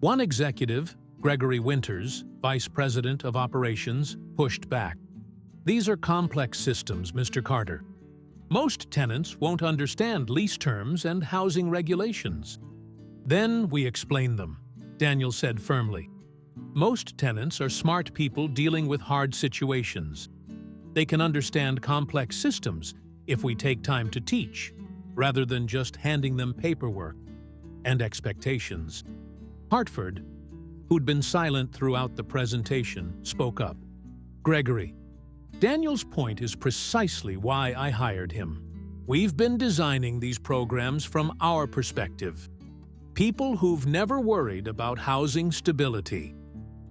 One executive, Gregory Winters, Vice President of Operations, pushed back. These are complex systems, Mr. Carter. Most tenants won't understand lease terms and housing regulations. Then we explain them, Daniel said firmly. Most tenants are smart people dealing with hard situations. They can understand complex systems if we take time to teach, rather than just handing them paperwork and expectations. Hartford, who'd been silent throughout the presentation, spoke up. Gregory, Daniel's point is precisely why I hired him. We've been designing these programs from our perspective. People who've never worried about housing stability.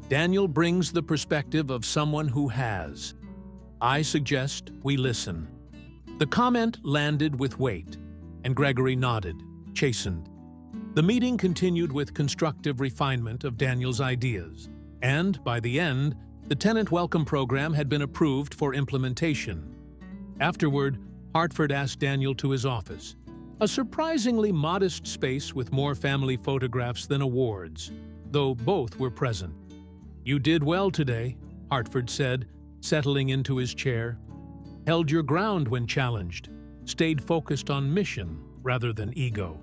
Daniel brings the perspective of someone who has. I suggest we listen. The comment landed with weight, and Gregory nodded, chastened. The meeting continued with constructive refinement of Daniel's ideas, and by the end, the Tenant Welcome Program had been approved for implementation. Afterward, Hartford asked Daniel to his office, a surprisingly modest space with more family photographs than awards, though both were present. You did well today, Hartford said, settling into his chair. Held your ground when challenged, stayed focused on mission rather than ego.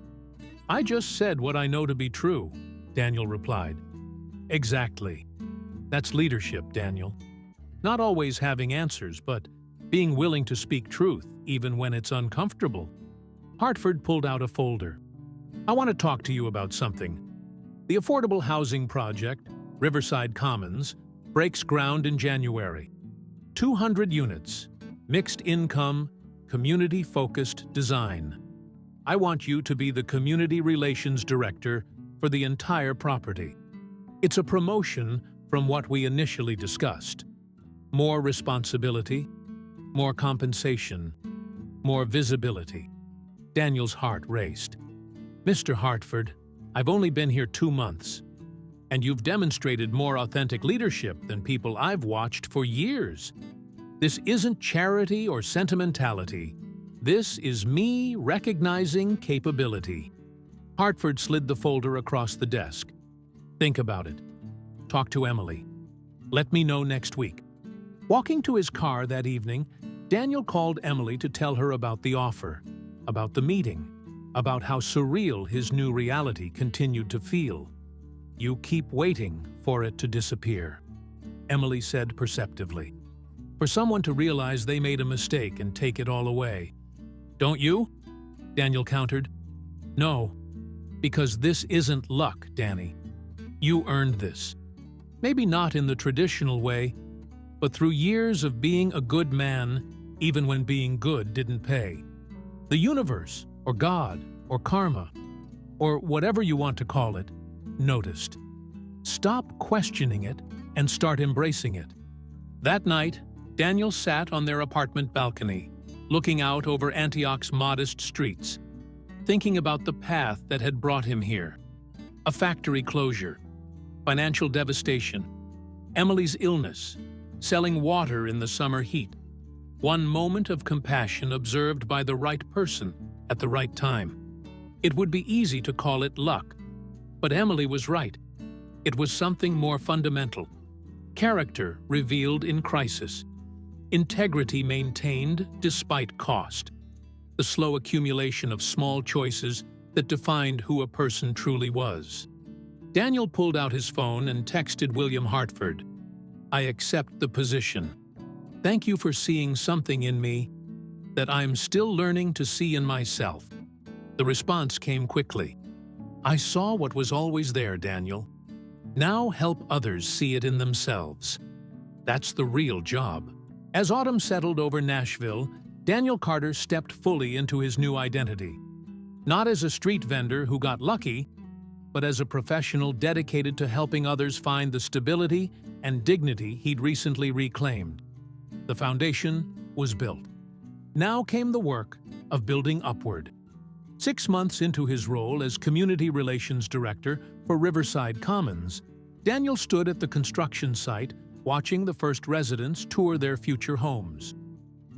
I just said what I know to be true, Daniel replied. Exactly. That's leadership, Daniel. Not always having answers, but being willing to speak truth, even when it's uncomfortable. Hartford pulled out a folder. I want to talk to you about something. The Affordable Housing Project, Riverside Commons, breaks ground in January. 200 units, mixed income, community-focused design. I want you to be the Community Relations Director for the entire property. It's a promotion from what we initially discussed. More responsibility, more compensation, more visibility. Daniel's heart raced. Mr. Hartford, I've only been here 2 months, and you've demonstrated more authentic leadership than people I've watched for years. This isn't charity or sentimentality. This is me recognizing capability. Hartford slid the folder across the desk. Think about it. Talk to Emily. Let me know next week." Walking to his car that evening, Daniel called Emily to tell her about the offer, about the meeting, about how surreal his new reality continued to feel. "You keep waiting for it to disappear," Emily said perceptively. "For someone to realize they made a mistake and take it all away." "Don't you?" Daniel countered. "No, because this isn't luck, Danny. You earned this. Maybe not in the traditional way, but through years of being a good man, even when being good didn't pay. The universe, or God, or karma, or whatever you want to call it, noticed. Stop questioning it and start embracing it." That night, Daniel sat on their apartment balcony, looking out over Antioch's modest streets, thinking about the path that had brought him here. A factory closure, financial devastation, Emily's illness, selling water in the summer heat. One moment of compassion observed by the right person at the right time. It would be easy to call it luck, but Emily was right. It was something more fundamental. Character revealed in crisis. Integrity maintained despite cost. The slow accumulation of small choices that defined who a person truly was. Daniel pulled out his phone and texted William Hartford. "I accept the position. Thank you for seeing something in me that I'm still learning to see in myself." The response came quickly. "I saw what was always there, Daniel. Now help others see it in themselves. That's the real job." As autumn settled over Nashville, Daniel Carter stepped fully into his new identity. Not as a street vendor who got lucky, but as a professional dedicated to helping others find the stability and dignity he'd recently reclaimed. The foundation was built. Now came the work of building upward. 6 months into his role as Community Relations Director for Riverside Commons, Daniel stood at the construction site watching the first residents tour their future homes.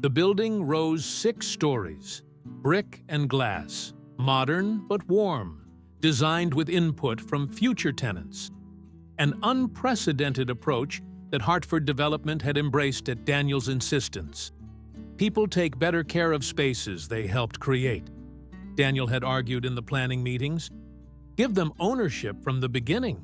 The building rose 6 stories, brick and glass, modern but warm, designed with input from future tenants. An unprecedented approach that Hartford Development had embraced at Daniel's insistence. People take better care of spaces they helped create, Daniel had argued in the planning meetings. Give them ownership from the beginning.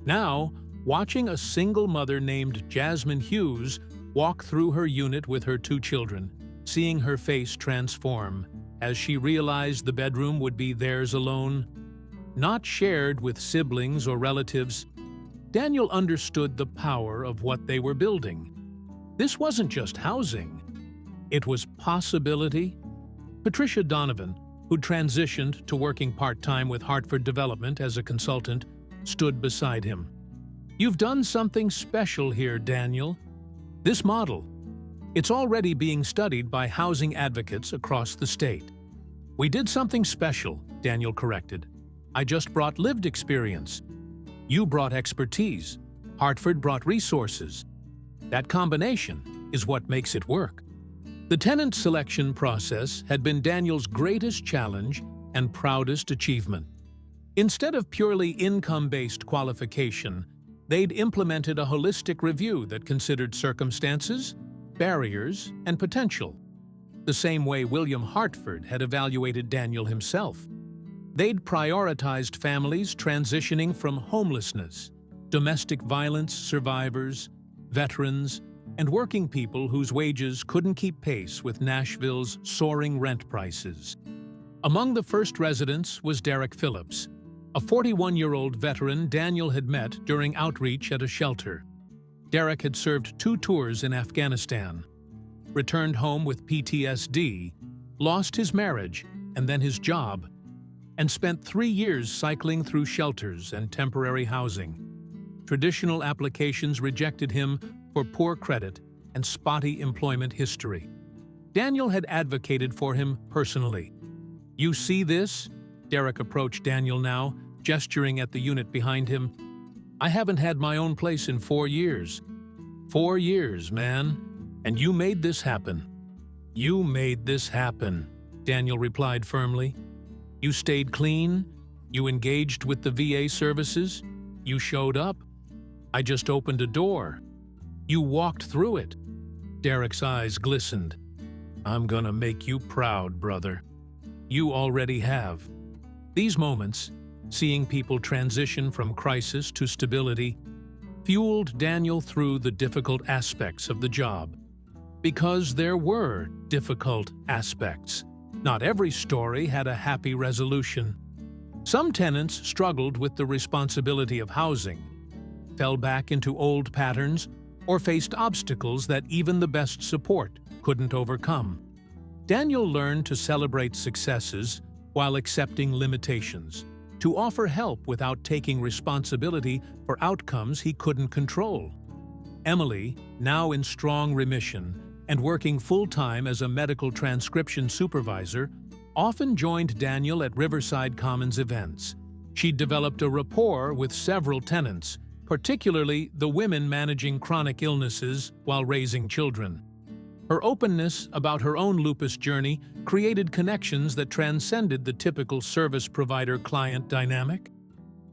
Now, watching a single mother named Jasmine Hughes walk through her unit with her 2 children, seeing her face transform as she realized the bedroom would be theirs alone, not shared with siblings or relatives, Daniel understood the power of what they were building. This wasn't just housing. It was possibility. Patricia Donovan, who transitioned to working part-time with Hartford Development as a consultant, stood beside him. "You've done something special here, Daniel. This model, it's already being studied by housing advocates across the state." "We did something special," Daniel corrected. "I just brought lived experience. You brought expertise. Hartford brought resources. That combination is what makes it work." The tenant selection process had been Daniel's greatest challenge and proudest achievement. Instead of purely income-based qualification, they'd implemented a holistic review that considered circumstances, barriers, and potential, the same way William Hartford had evaluated Daniel himself. They'd prioritized families transitioning from homelessness, domestic violence survivors, veterans, and working people whose wages couldn't keep pace with Nashville's soaring rent prices. Among the first residents was Derek Phillips, a 41-year-old veteran Daniel had met during outreach at a shelter. Derek had served 2 tours in Afghanistan, returned home with PTSD, lost his marriage and then his job, and spent 3 years cycling through shelters and temporary housing. Traditional applications rejected him for poor credit and spotty employment history. Daniel had advocated for him personally. "You see this?" Derek approached Daniel now, gesturing at the unit behind him. "I haven't had my own place in 4 years. 4 years, man. And you made this happen." "You made this happen," Daniel replied firmly. "You stayed clean. You engaged with the VA services. You showed up. I just opened a door. You walked through it." Derek's eyes glistened. "I'm gonna make you proud, brother. You already have." These moments, seeing people transition from crisis to stability, fueled Daniel through the difficult aspects of the job. Because there were difficult aspects. Not every story had a happy resolution. Some tenants struggled with the responsibility of housing, fell back into old patterns, or faced obstacles that even the best support couldn't overcome. Daniel learned to celebrate successes while accepting limitations, to offer help without taking responsibility for outcomes he couldn't control. Emily, now in strong remission and working full-time as a medical transcription supervisor, often joined Daniel at Riverside Commons events. She'd developed a rapport with several tenants, particularly the women managing chronic illnesses while raising children. Her openness about her own lupus journey created connections that transcended the typical service provider-client dynamic.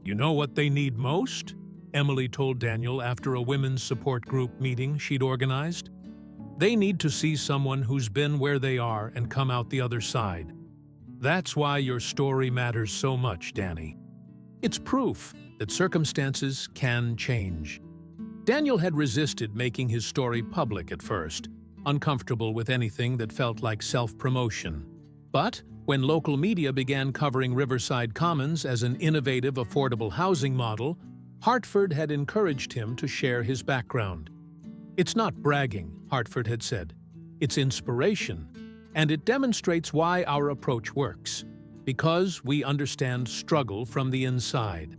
"You know what they need most?" Emily told Daniel after a women's support group meeting she'd organized. "They need to see someone who's been where they are and come out the other side. That's why your story matters so much, Danny. It's proof that circumstances can change." Daniel had resisted making his story public at first, uncomfortable with anything that felt like self-promotion. But when local media began covering Riverside Commons as an innovative, affordable housing model, Hartford had encouraged him to share his background. "It's not bragging," Hartford had said. "It's inspiration, and it demonstrates why our approach works, because we understand struggle from the inside."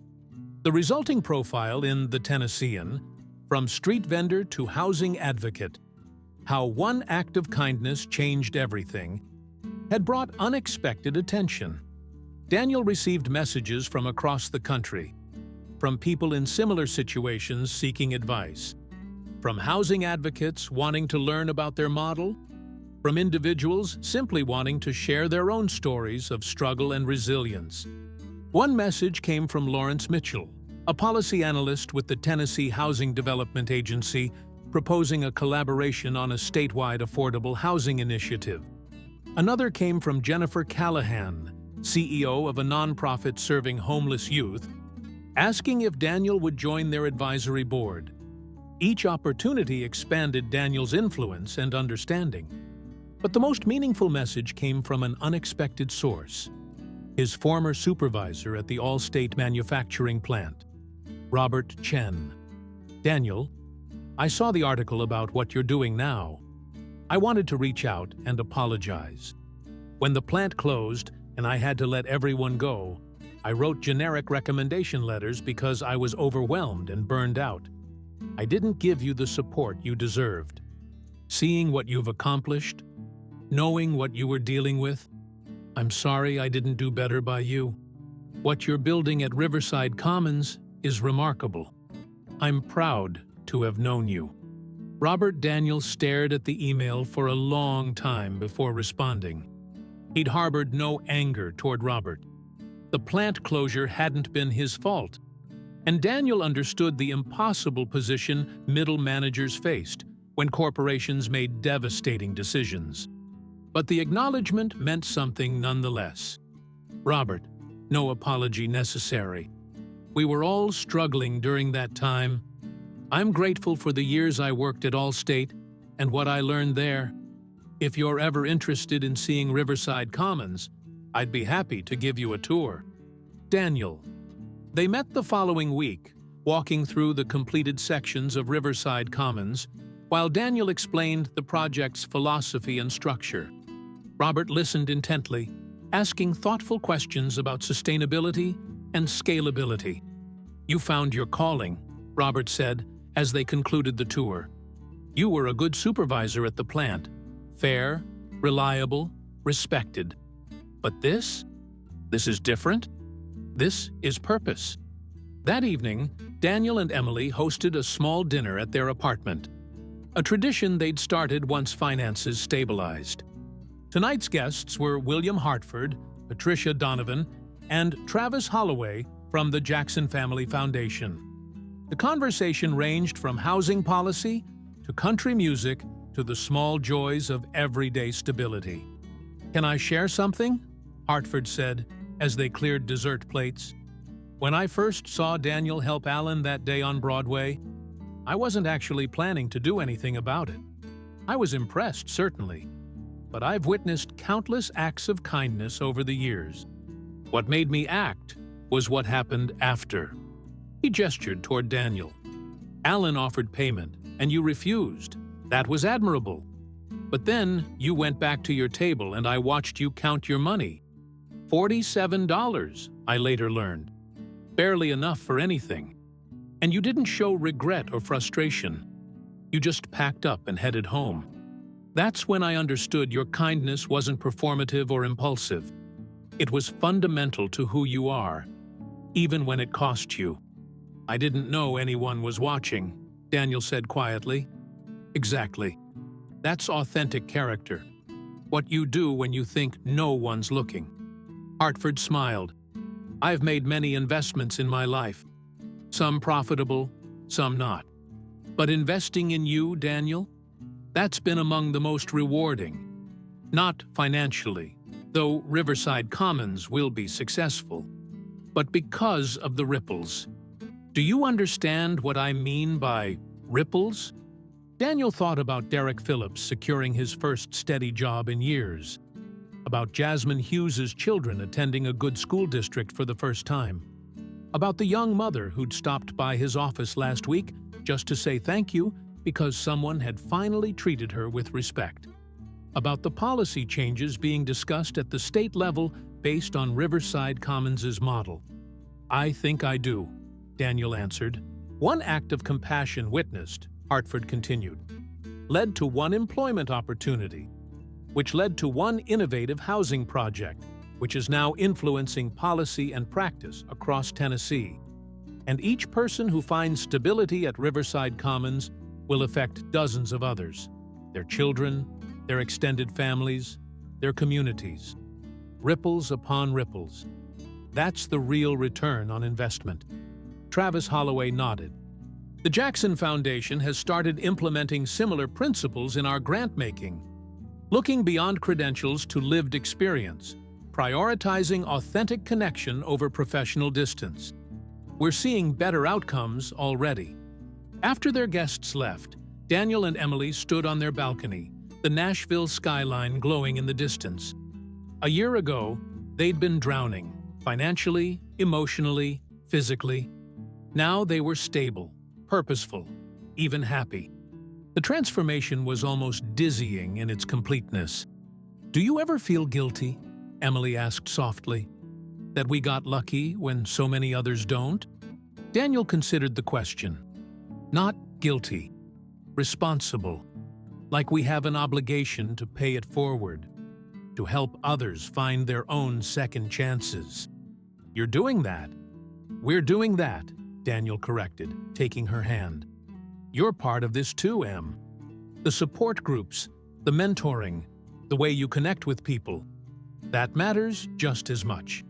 The resulting profile in The Tennessean, From Street Vendor to Housing Advocate, How One Act of Kindness Changed Everything, had brought unexpected attention. Daniel received messages from across the country, from people in similar situations seeking advice, from housing advocates wanting to learn about their model, from individuals simply wanting to share their own stories of struggle and resilience. One message came from Lawrence Mitchell, a policy analyst with the Tennessee Housing Development Agency, proposing a collaboration on a statewide affordable housing initiative. Another came from Jennifer Callahan, CEO of a nonprofit serving homeless youth, asking if Daniel would join their advisory board. Each opportunity expanded Daniel's influence and understanding. But the most meaningful message came from an unexpected source: his former supervisor at the Allstate manufacturing plant, Robert Chen. "Daniel, I saw the article about what you're doing now. I wanted to reach out and apologize. When the plant closed and I had to let everyone go, I wrote generic recommendation letters because I was overwhelmed and burned out. I didn't give you the support you deserved. Seeing what you've accomplished, knowing what you were dealing with, I'm sorry I didn't do better by you. What you're building at Riverside Commons is remarkable. I'm proud to have known you." Robert Daniel stared at the email for a long time before responding. He'd harbored no anger toward Robert. The plant closure hadn't been his fault, and Daniel understood the impossible position middle managers faced when corporations made devastating decisions. But the acknowledgement meant something nonetheless. "Robert, no apology necessary. We were all struggling during that time. I'm grateful for the years I worked at Allstate and what I learned there. If you're ever interested in seeing Riverside Commons, I'd be happy to give you a tour." Daniel. They met the following week, walking through the completed sections of Riverside Commons, while Daniel explained the project's philosophy and structure. Robert listened intently, asking thoughtful questions about sustainability and scalability. "You found your calling," Robert said as they concluded the tour. "You were a good supervisor at the plant, fair, reliable, respected. But this is different. This is purpose." That evening, Daniel and Emily hosted a small dinner at their apartment, a tradition they'd started once finances stabilized. Tonight's guests were William Hartford, Patricia Donovan, and Travis Holloway from the Jackson Family Foundation. The conversation ranged from housing policy to country music to the small joys of everyday stability. "Can I share something?" Hartford said as they cleared dessert plates. "When I first saw Daniel help Alan that day on Broadway, I wasn't actually planning to do anything about it. I was impressed, certainly, but I've witnessed countless acts of kindness over the years. What made me act was what happened after." He gestured toward Daniel. "Alan offered payment, and you refused. That was admirable. But then you went back to your table and I watched you count your money. $47, I later learned. Barely enough for anything. And you didn't show regret or frustration. You just packed up and headed home. That's when I understood your kindness wasn't performative or impulsive. It was fundamental to who you are, even when it cost you." "I didn't know anyone was watching," Daniel said quietly. "Exactly. That's authentic character. What you do when you think no one's looking." Hartford smiled. "I've made many investments in my life. Some profitable, some not. But investing in you, Daniel, that's been among the most rewarding. Not financially, though Riverside Commons will be successful, but because of the ripples. Do you understand what I mean by ripples?" Daniel thought about Derek Phillips securing his first steady job in years, about Jasmine Hughes's children attending a good school district for the first time, about the young mother who'd stopped by his office last week just to say thank you because someone had finally treated her with respect, about the policy changes being discussed at the state level based on Riverside Commons' model. "I think I do," Daniel answered. "One act of compassion witnessed," Hartford continued, "led to one employment opportunity, which led to one innovative housing project, which is now influencing policy and practice across Tennessee. And each person who finds stability at Riverside Commons will affect dozens of others, their children, their extended families, their communities. Ripples upon ripples. That's the real return on investment." Travis Holloway nodded. "The Jackson Foundation has started implementing similar principles in our grant-making, looking beyond credentials to lived experience, prioritizing authentic connection over professional distance. We're seeing better outcomes already." After their guests left, Daniel and Emily stood on their balcony, the Nashville skyline glowing in the distance. A year ago, they'd been drowning, financially, emotionally, physically. Now they were stable, purposeful, even happy. The transformation was almost dizzying in its completeness. "Do you ever feel guilty?" Emily asked softly. "That we got lucky when so many others don't?" Daniel considered the question. "Not guilty. Responsible. Like we have an obligation to pay it forward, to help others find their own second chances." "You're doing that." "We're doing that," Daniel corrected, taking her hand. "You're part of this too, Em. The support groups, the mentoring, the way you connect with people. That matters just as much."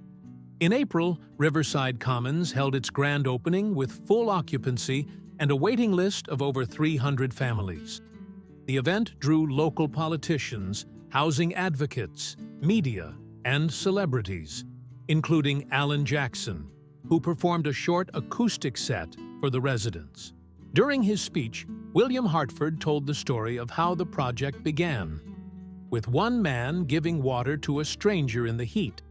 In April, Riverside Commons held its grand opening with full occupancy and a waiting list of over 300 families. The event drew local politicians, housing advocates, media, and celebrities, including Alan Jackson, who performed a short acoustic set for the residents. During his speech, William Hartford told the story of how the project began, with one man giving water to a stranger in the heat,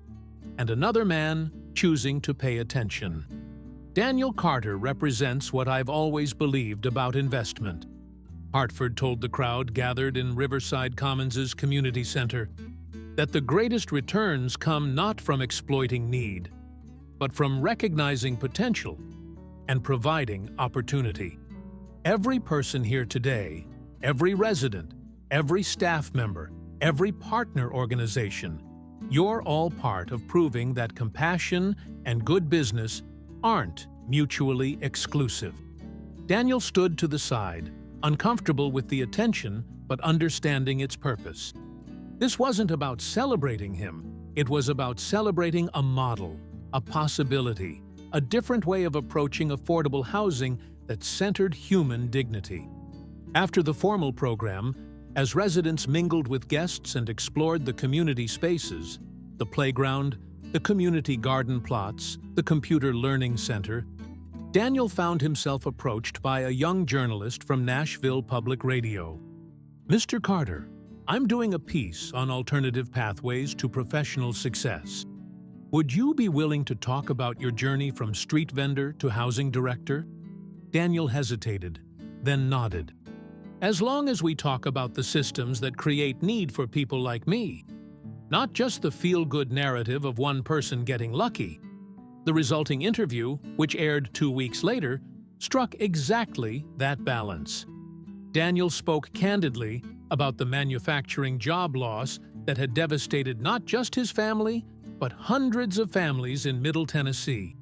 and another man choosing to pay attention. "Daniel Carter represents what I've always believed about investment," Hartford told the crowd gathered in Riverside Commons' community center, "that the greatest returns come not from exploiting need, but from recognizing potential and providing opportunity. Every person here today, every resident, every staff member, every partner organization, you're all part of proving that compassion and good business aren't mutually exclusive." Daniel stood to the side, uncomfortable with the attention but understanding its purpose. This wasn't about celebrating him, it was about celebrating a model, a possibility, a different way of approaching affordable housing that centered human dignity. After the formal program, as residents mingled with guests and explored the community spaces, the playground, the community garden plots, the computer learning center, Daniel found himself approached by a young journalist from Nashville Public Radio. "Mr. Carter, I'm doing a piece on alternative pathways to professional success. Would you be willing to talk about your journey from street vendor to housing director?" Daniel hesitated, then nodded. "As long as we talk about the systems that create need for people like me, not just the feel-good narrative of one person getting lucky." The resulting interview, which aired 2 weeks later, struck exactly that balance. Daniel spoke candidly about the manufacturing job loss that had devastated not just his family, but hundreds of families in Middle Tennessee,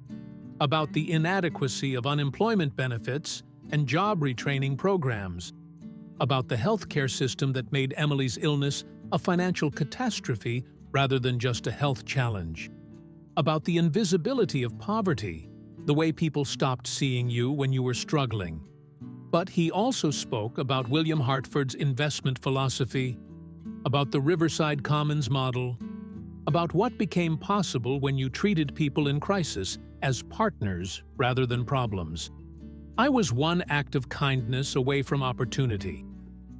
about the inadequacy of unemployment benefits and job retraining programs, about the healthcare system that made Emily's illness a financial catastrophe rather than just a health challenge, about the invisibility of poverty, the way people stopped seeing you when you were struggling. But he also spoke about William Hartford's investment philosophy, about the Riverside Commons model, about what became possible when you treated people in crisis as partners rather than problems. "I was one act of kindness away from opportunity,"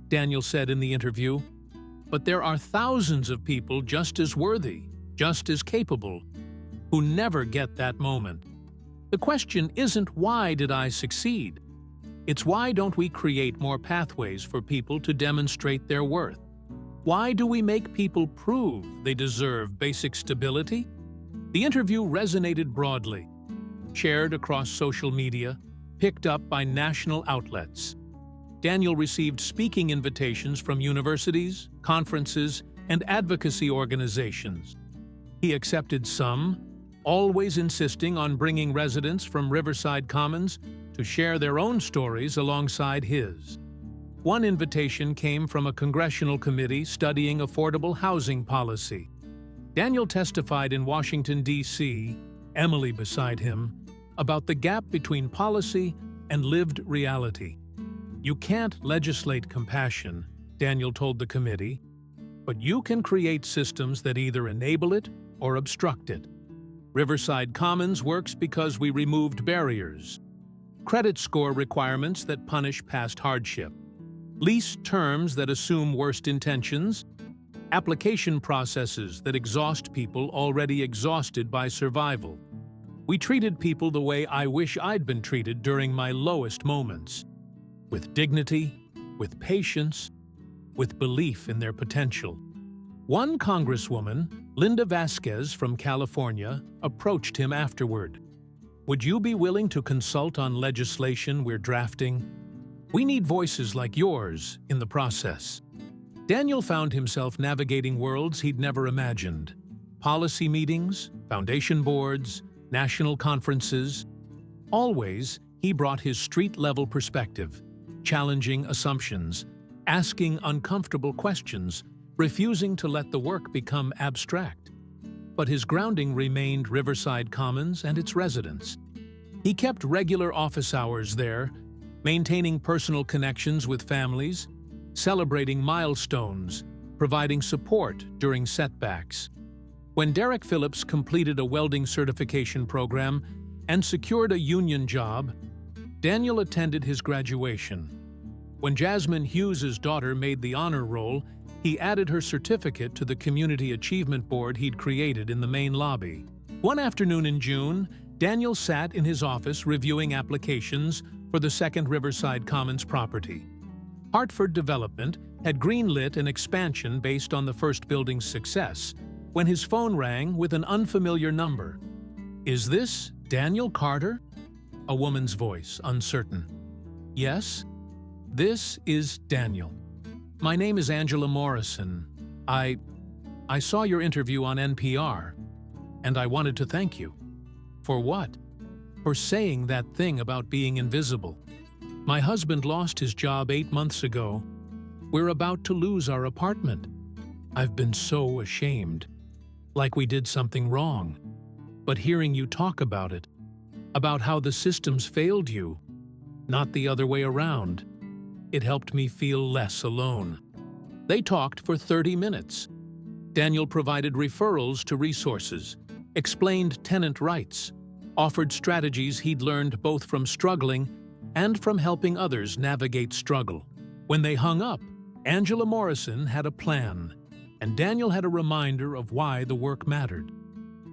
Daniel said in the interview, "but there are thousands of people just as worthy, just as capable, who never get that moment. The question isn't why did I succeed? It's why don't we create more pathways for people to demonstrate their worth? Why do we make people prove they deserve basic stability?" The interview resonated broadly, shared across social media, picked up by national outlets. Daniel received speaking invitations from universities, conferences, and advocacy organizations. He accepted some, always insisting on bringing residents from Riverside Commons to share their own stories alongside his. One invitation came from a congressional committee studying affordable housing policy. Daniel testified in Washington, D.C., Emily beside him, about the gap between policy and lived reality. "You can't legislate compassion," Daniel told the committee, "but you can create systems that either enable it or obstruct it. Riverside Commons works because we removed barriers, credit score requirements that punish past hardship, lease terms that assume worst intentions, application processes that exhaust people already exhausted by survival. We treated people the way I wish I'd been treated during my lowest moments, with dignity, with patience, with belief in their potential." One congresswoman, Linda Vasquez from California, approached him afterward. "Would you be willing to consult on legislation we're drafting? We need voices like yours in the process." Daniel found himself navigating worlds he'd never imagined. Policy meetings, foundation boards, national conferences. Always, he brought his street-level perspective, challenging assumptions, asking uncomfortable questions, refusing to let the work become abstract. But his grounding remained Riverside Commons and its residents. He kept regular office hours there, maintaining personal connections with families, celebrating milestones, providing support during setbacks. When Derek Phillips completed a welding certification program and secured a union job, Daniel attended his graduation. When Jasmine Hughes's daughter made the honor roll, he added her certificate to the Community Achievement Board he'd created in the main lobby. One afternoon in June, Daniel sat in his office reviewing applications for the second Riverside Commons property. Hartford Development had greenlit an expansion based on the first building's success when his phone rang with an unfamiliar number. "Is this Daniel Carter?" A woman's voice, uncertain. "Yes, this is Daniel. My name is Angela Morrison. I saw your interview on NPR, and I wanted to thank you." "For what?" "For saying that thing about being invisible. My husband lost his job 8 months ago. We're about to lose our apartment. I've been so ashamed, like we did something wrong. But hearing you talk about it, about how the systems failed you, not the other way around, It helped me feel less alone. They talked for 30 minutes. Daniel provided referrals to resources, explained tenant rights, offered strategies he'd learned both from struggling and from helping others navigate struggle. When they hung up, Angela Morrison had a plan, and Daniel had a reminder of why the work mattered.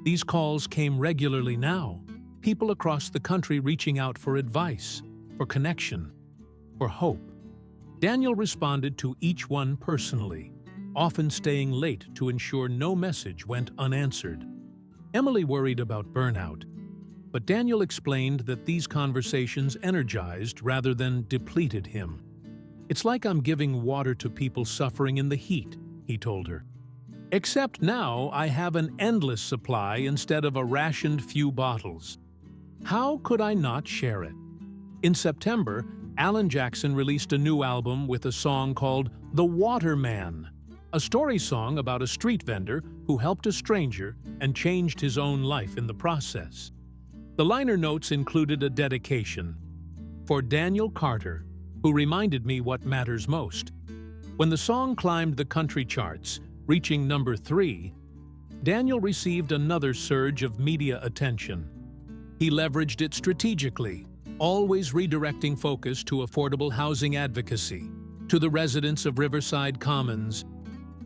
These calls came regularly now, people across the country reaching out for advice, for connection, for hope. Daniel responded to each one personally, often staying late to ensure no message went unanswered. Emily worried about burnout, but Daniel explained that these conversations energized rather than depleted him. "It's like I'm giving water to people suffering in the heat," he told her. "Except now I have an endless supply instead of a rationed few bottles. How could I not share it?" In September, Alan Jackson released a new album with a song called The Waterman, a story song about a street vendor who helped a stranger and changed his own life in the process. The liner notes included a dedication for Daniel Carter, who reminded me what matters most. When the song climbed the country charts, reaching number 3, Daniel received another surge of media attention. He leveraged it strategically, always redirecting focus to affordable housing advocacy, to the residents of Riverside Commons,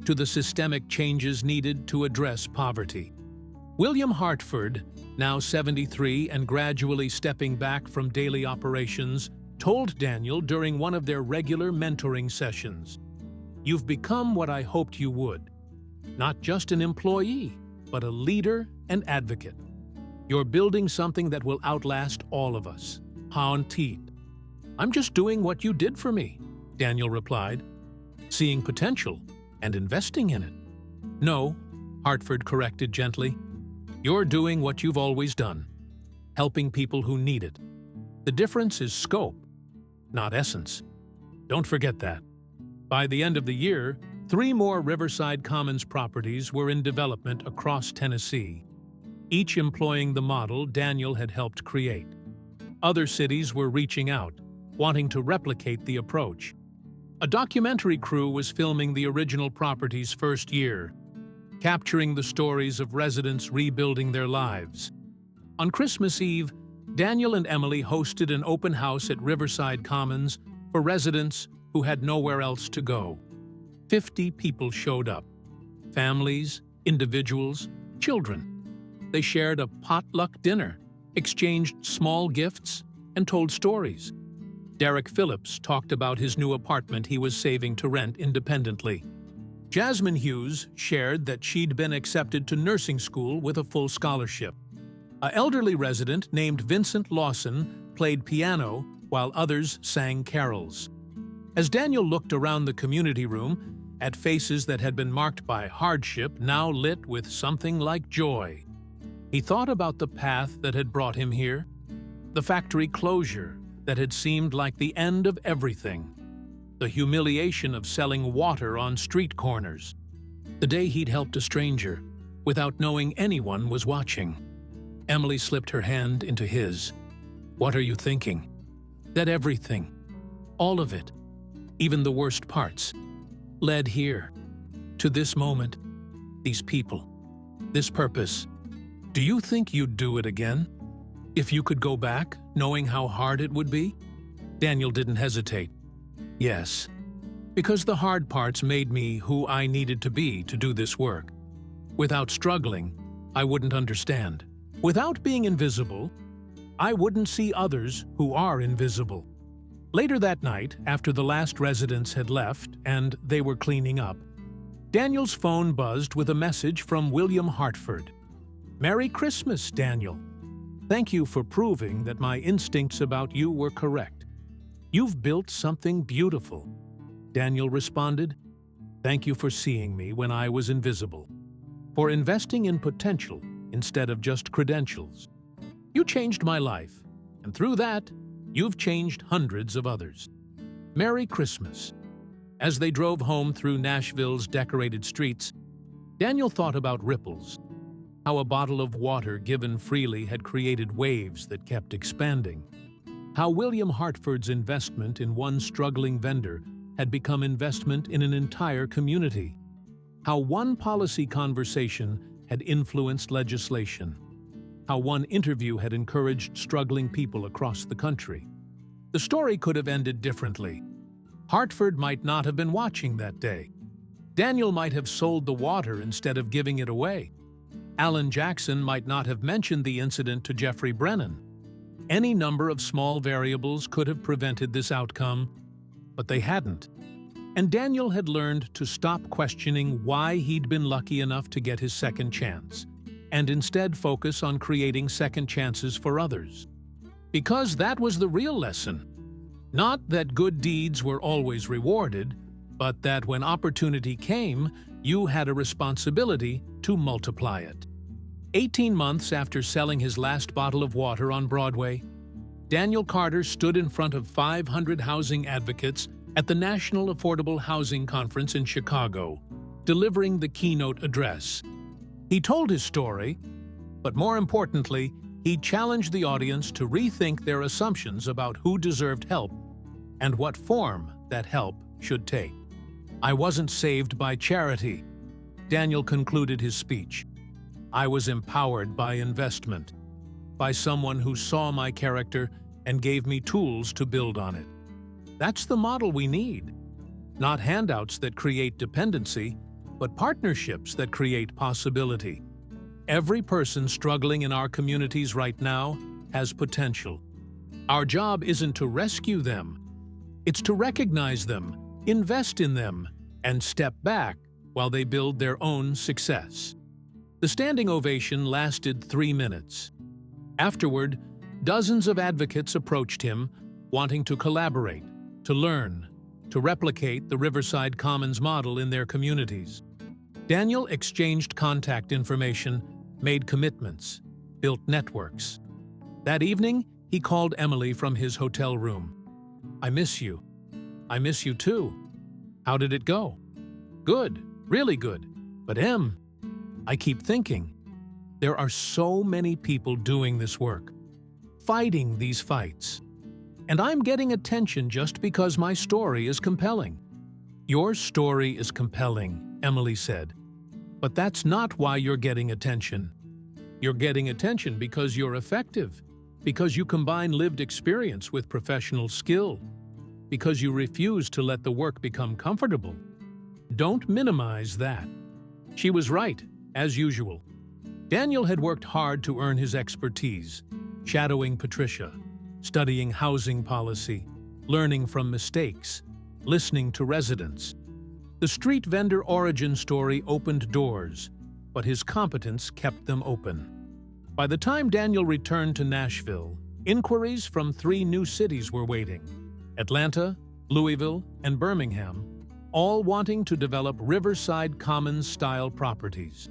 to the systemic changes needed to address poverty. William Hartford, now 73 and gradually stepping back from daily operations, told Daniel during one of their regular mentoring sessions, "You've become what I hoped you would. Not just an employee, but a leader and advocate. You're building something that will outlast all of us." "Haunted." "I'm just doing what you did for me," Daniel replied, "seeing potential and investing in it." "No," Hartford corrected gently. "You're doing what you've always done, helping people who need it. The difference is scope, not essence. Don't forget that." By the end of the year, 3 more Riverside Commons properties were in development across Tennessee, each employing the model Daniel had helped create. Other cities were reaching out, wanting to replicate the approach. A documentary crew was filming the original property's first year, capturing the stories of residents rebuilding their lives. On Christmas Eve, Daniel and Emily hosted an open house at Riverside Commons for residents who had nowhere else to go. 50 people showed up. Families, individuals, children. They shared a potluck dinner, exchanged small gifts, and told stories. Derek Phillips talked about his new apartment he was saving to rent independently. Jasmine Hughes shared that she'd been accepted to nursing school with a full scholarship. An elderly resident named Vincent Lawson played piano while others sang carols. As Daniel looked around the community room, at faces that had been marked by hardship now lit with something like joy, he thought about the path that had brought him here, the factory closure that had seemed like the end of everything, the humiliation of selling water on street corners, the day he'd helped a stranger without knowing anyone was watching. Emily slipped her hand into his. "What are you thinking?" "That everything, all of it, even the worst parts, led here, to this moment, these people, this purpose. Do you think you'd do it again? If you could go back, knowing how hard it would be?" Daniel didn't hesitate. "Yes, because the hard parts made me who I needed to be to do this work. Without struggling, I wouldn't understand. Without being invisible, I wouldn't see others who are invisible." Later that night, after the last residents had left and they were cleaning up, Daniel's phone buzzed with a message from William Hartford. "Merry Christmas, Daniel. Thank you for proving that my instincts about you were correct. You've built something beautiful." Daniel responded, "Thank you for seeing me when I was invisible, for investing in potential instead of just credentials. You changed my life, and through that, you've changed hundreds of others. Merry Christmas." As they drove home through Nashville's decorated streets, Daniel thought about ripples, how a bottle of water given freely had created waves that kept expanding, How William Hartford's investment in one struggling vendor had become investment in an entire community. How one policy conversation had influenced legislation. How one interview had encouraged struggling people across the country. The story could have ended differently. Hartford might not have been watching that day. Daniel might have sold the water instead of giving it away. Alan Jackson might not have mentioned the incident to Jeffrey Brennan. Any number of small variables could have prevented this outcome, but they hadn't. And Daniel had learned to stop questioning why he'd been lucky enough to get his second chance, and instead focus on creating second chances for others. Because that was the real lesson. Not that good deeds were always rewarded, but that when opportunity came, you had a responsibility to multiply it. 18 months after selling his last bottle of water on Broadway, Daniel Carter stood in front of 500 housing advocates at the National Affordable Housing Conference in Chicago, delivering the keynote address. He told his story, but more importantly, he challenged the audience to rethink their assumptions about who deserved help and what form that help should take. "I wasn't saved by charity," Daniel concluded his speech. "I was empowered by investment, by someone who saw my character and gave me tools to build on it." That's the model we need. Not handouts that create dependency, but partnerships that create possibility. Every person struggling in our communities right now has potential. Our job isn't to rescue them. It's to recognize them, invest in them, and step back while they build their own success. The standing ovation lasted 3 minutes. Afterward, dozens of advocates approached him, wanting to collaborate, to learn, to replicate the Riverside Commons model in their communities. Daniel exchanged contact information, made commitments, built networks. That evening, he called Emily from his hotel room. "I miss you. I miss you too. How did it go?" "Good, really good. But I keep thinking, there are so many people doing this work, fighting these fights. And I'm getting attention just because my story is compelling." "Your story is compelling," Emily said. "But that's not why you're getting attention. You're getting attention because you're effective, because you combine lived experience with professional skill, because you refuse to let the work become comfortable. Don't minimize that." She was right, as usual. Daniel had worked hard to earn his expertise, shadowing Patricia, studying housing policy, learning from mistakes, listening to residents. The street vendor origin story opened doors, but his competence kept them open. By the time Daniel returned to Nashville, inquiries from 3 new cities were waiting: Atlanta, Louisville, and Birmingham, all wanting to develop Riverside Commons-style properties.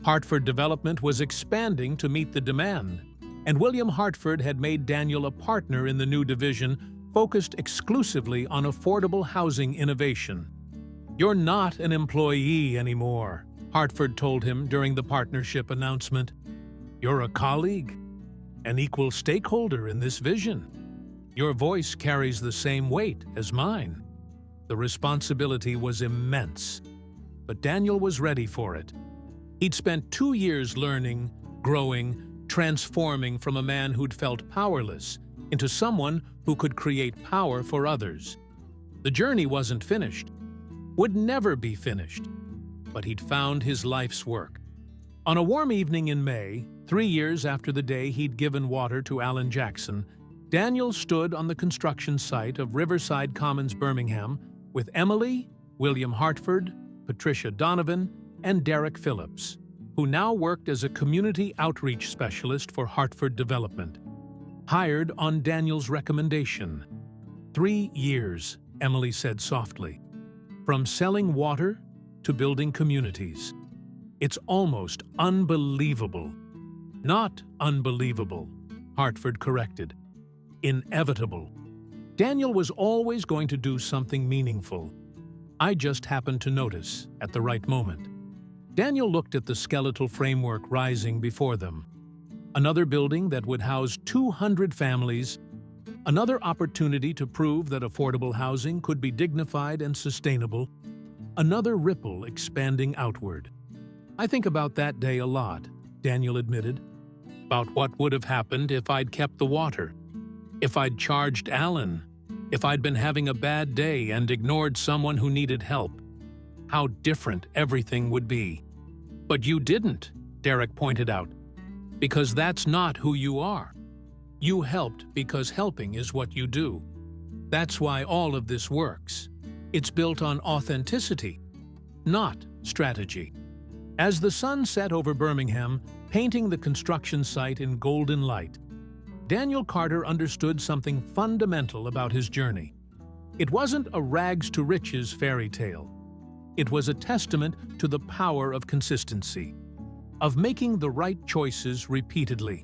Hartford Development was expanding to meet the demand, and William Hartford had made Daniel a partner in the new division focused exclusively on affordable housing innovation. "You're not an employee anymore," Hartford told him during the partnership announcement. "You're a colleague, an equal stakeholder in this vision. Your voice carries the same weight as mine." The responsibility was immense, but Daniel was ready for it. He'd spent 2 years learning, growing, transforming from a man who'd felt powerless into someone who could create power for others. The journey wasn't finished, would never be finished, but he'd found his life's work. On a warm evening in May, 3 years after the day he'd given water to Alan Jackson, Daniel stood on the construction site of Riverside Commons, Birmingham, with Emily, William Hartford, Patricia Donovan, and Derek Phillips, who now worked as a community outreach specialist for Hartford Development, hired on Daniel's recommendation. 3 years, Emily said softly. From selling water to building communities. It's almost unbelievable. Not unbelievable, Hartford corrected. Inevitable. Daniel was always going to do something meaningful. I just happened to notice at the right moment. Daniel looked at the skeletal framework rising before them. Another building that would house 200 families, Another opportunity to prove that affordable housing could be dignified and sustainable. Another ripple expanding outward. "I think about that day a lot," Daniel admitted. "About what would have happened if I'd kept the water, if I'd charged Alan, if I'd been having a bad day and ignored someone who needed help. How different everything would be." "But you didn't," Derek pointed out, "because that's not who you are. You helped because helping is what you do. That's why all of this works. It's built on authenticity, not strategy." As the sun set over Birmingham, painting the construction site in golden light, Daniel Carter understood something fundamental about his journey. It wasn't a rags-to-riches fairy tale. It was a testament to the power of consistency, of making the right choices repeatedly,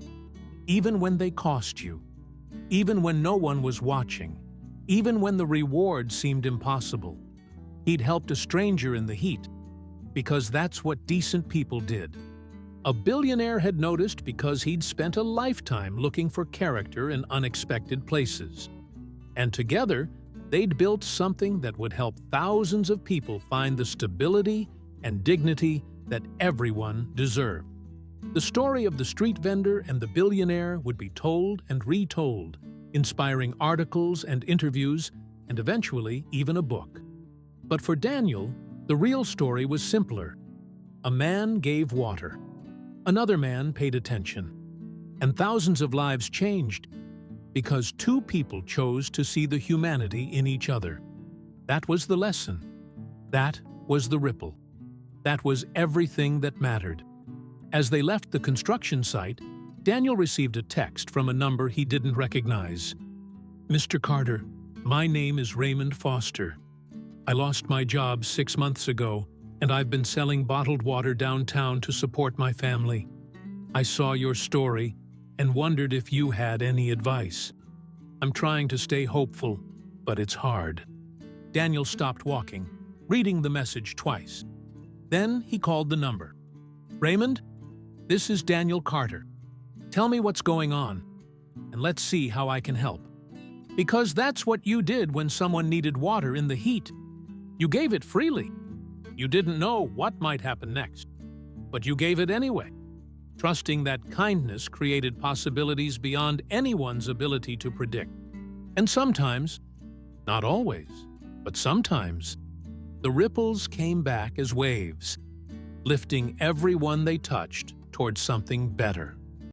even when they cost you, even when no one was watching, even when the reward seemed impossible. He'd helped a stranger in the heat, because that's what decent people did. A billionaire had noticed because he'd spent a lifetime looking for character in unexpected places. And together, they'd built something that would help thousands of people find the stability and dignity that everyone deserved. The story of the street vendor and the billionaire would be told and retold, inspiring articles and interviews, and eventually even a book. But for Daniel, the real story was simpler. A man gave water. Another man paid attention. And thousands of lives changed because two people chose to see the humanity in each other. That was the lesson. That was the ripple. That was everything that mattered. As they left the construction site, Daniel received a text from a number he didn't recognize. "Mr. Carter, my name is Raymond Foster. I lost my job 6 months ago, and I've been selling bottled water downtown to support my family. I saw your story and wondered if you had any advice. I'm trying to stay hopeful, but it's hard." Daniel stopped walking, reading the message twice. Then he called the number. "Raymond, this is Daniel Carter. Tell me what's going on, and let's see how I can help." Because that's what you did when someone needed water in the heat. You gave it freely. You didn't know what might happen next, but you gave it anyway, trusting that kindness created possibilities beyond anyone's ability to predict. And sometimes, not always, but sometimes, the ripples came back as waves, lifting everyone they touched towards something better.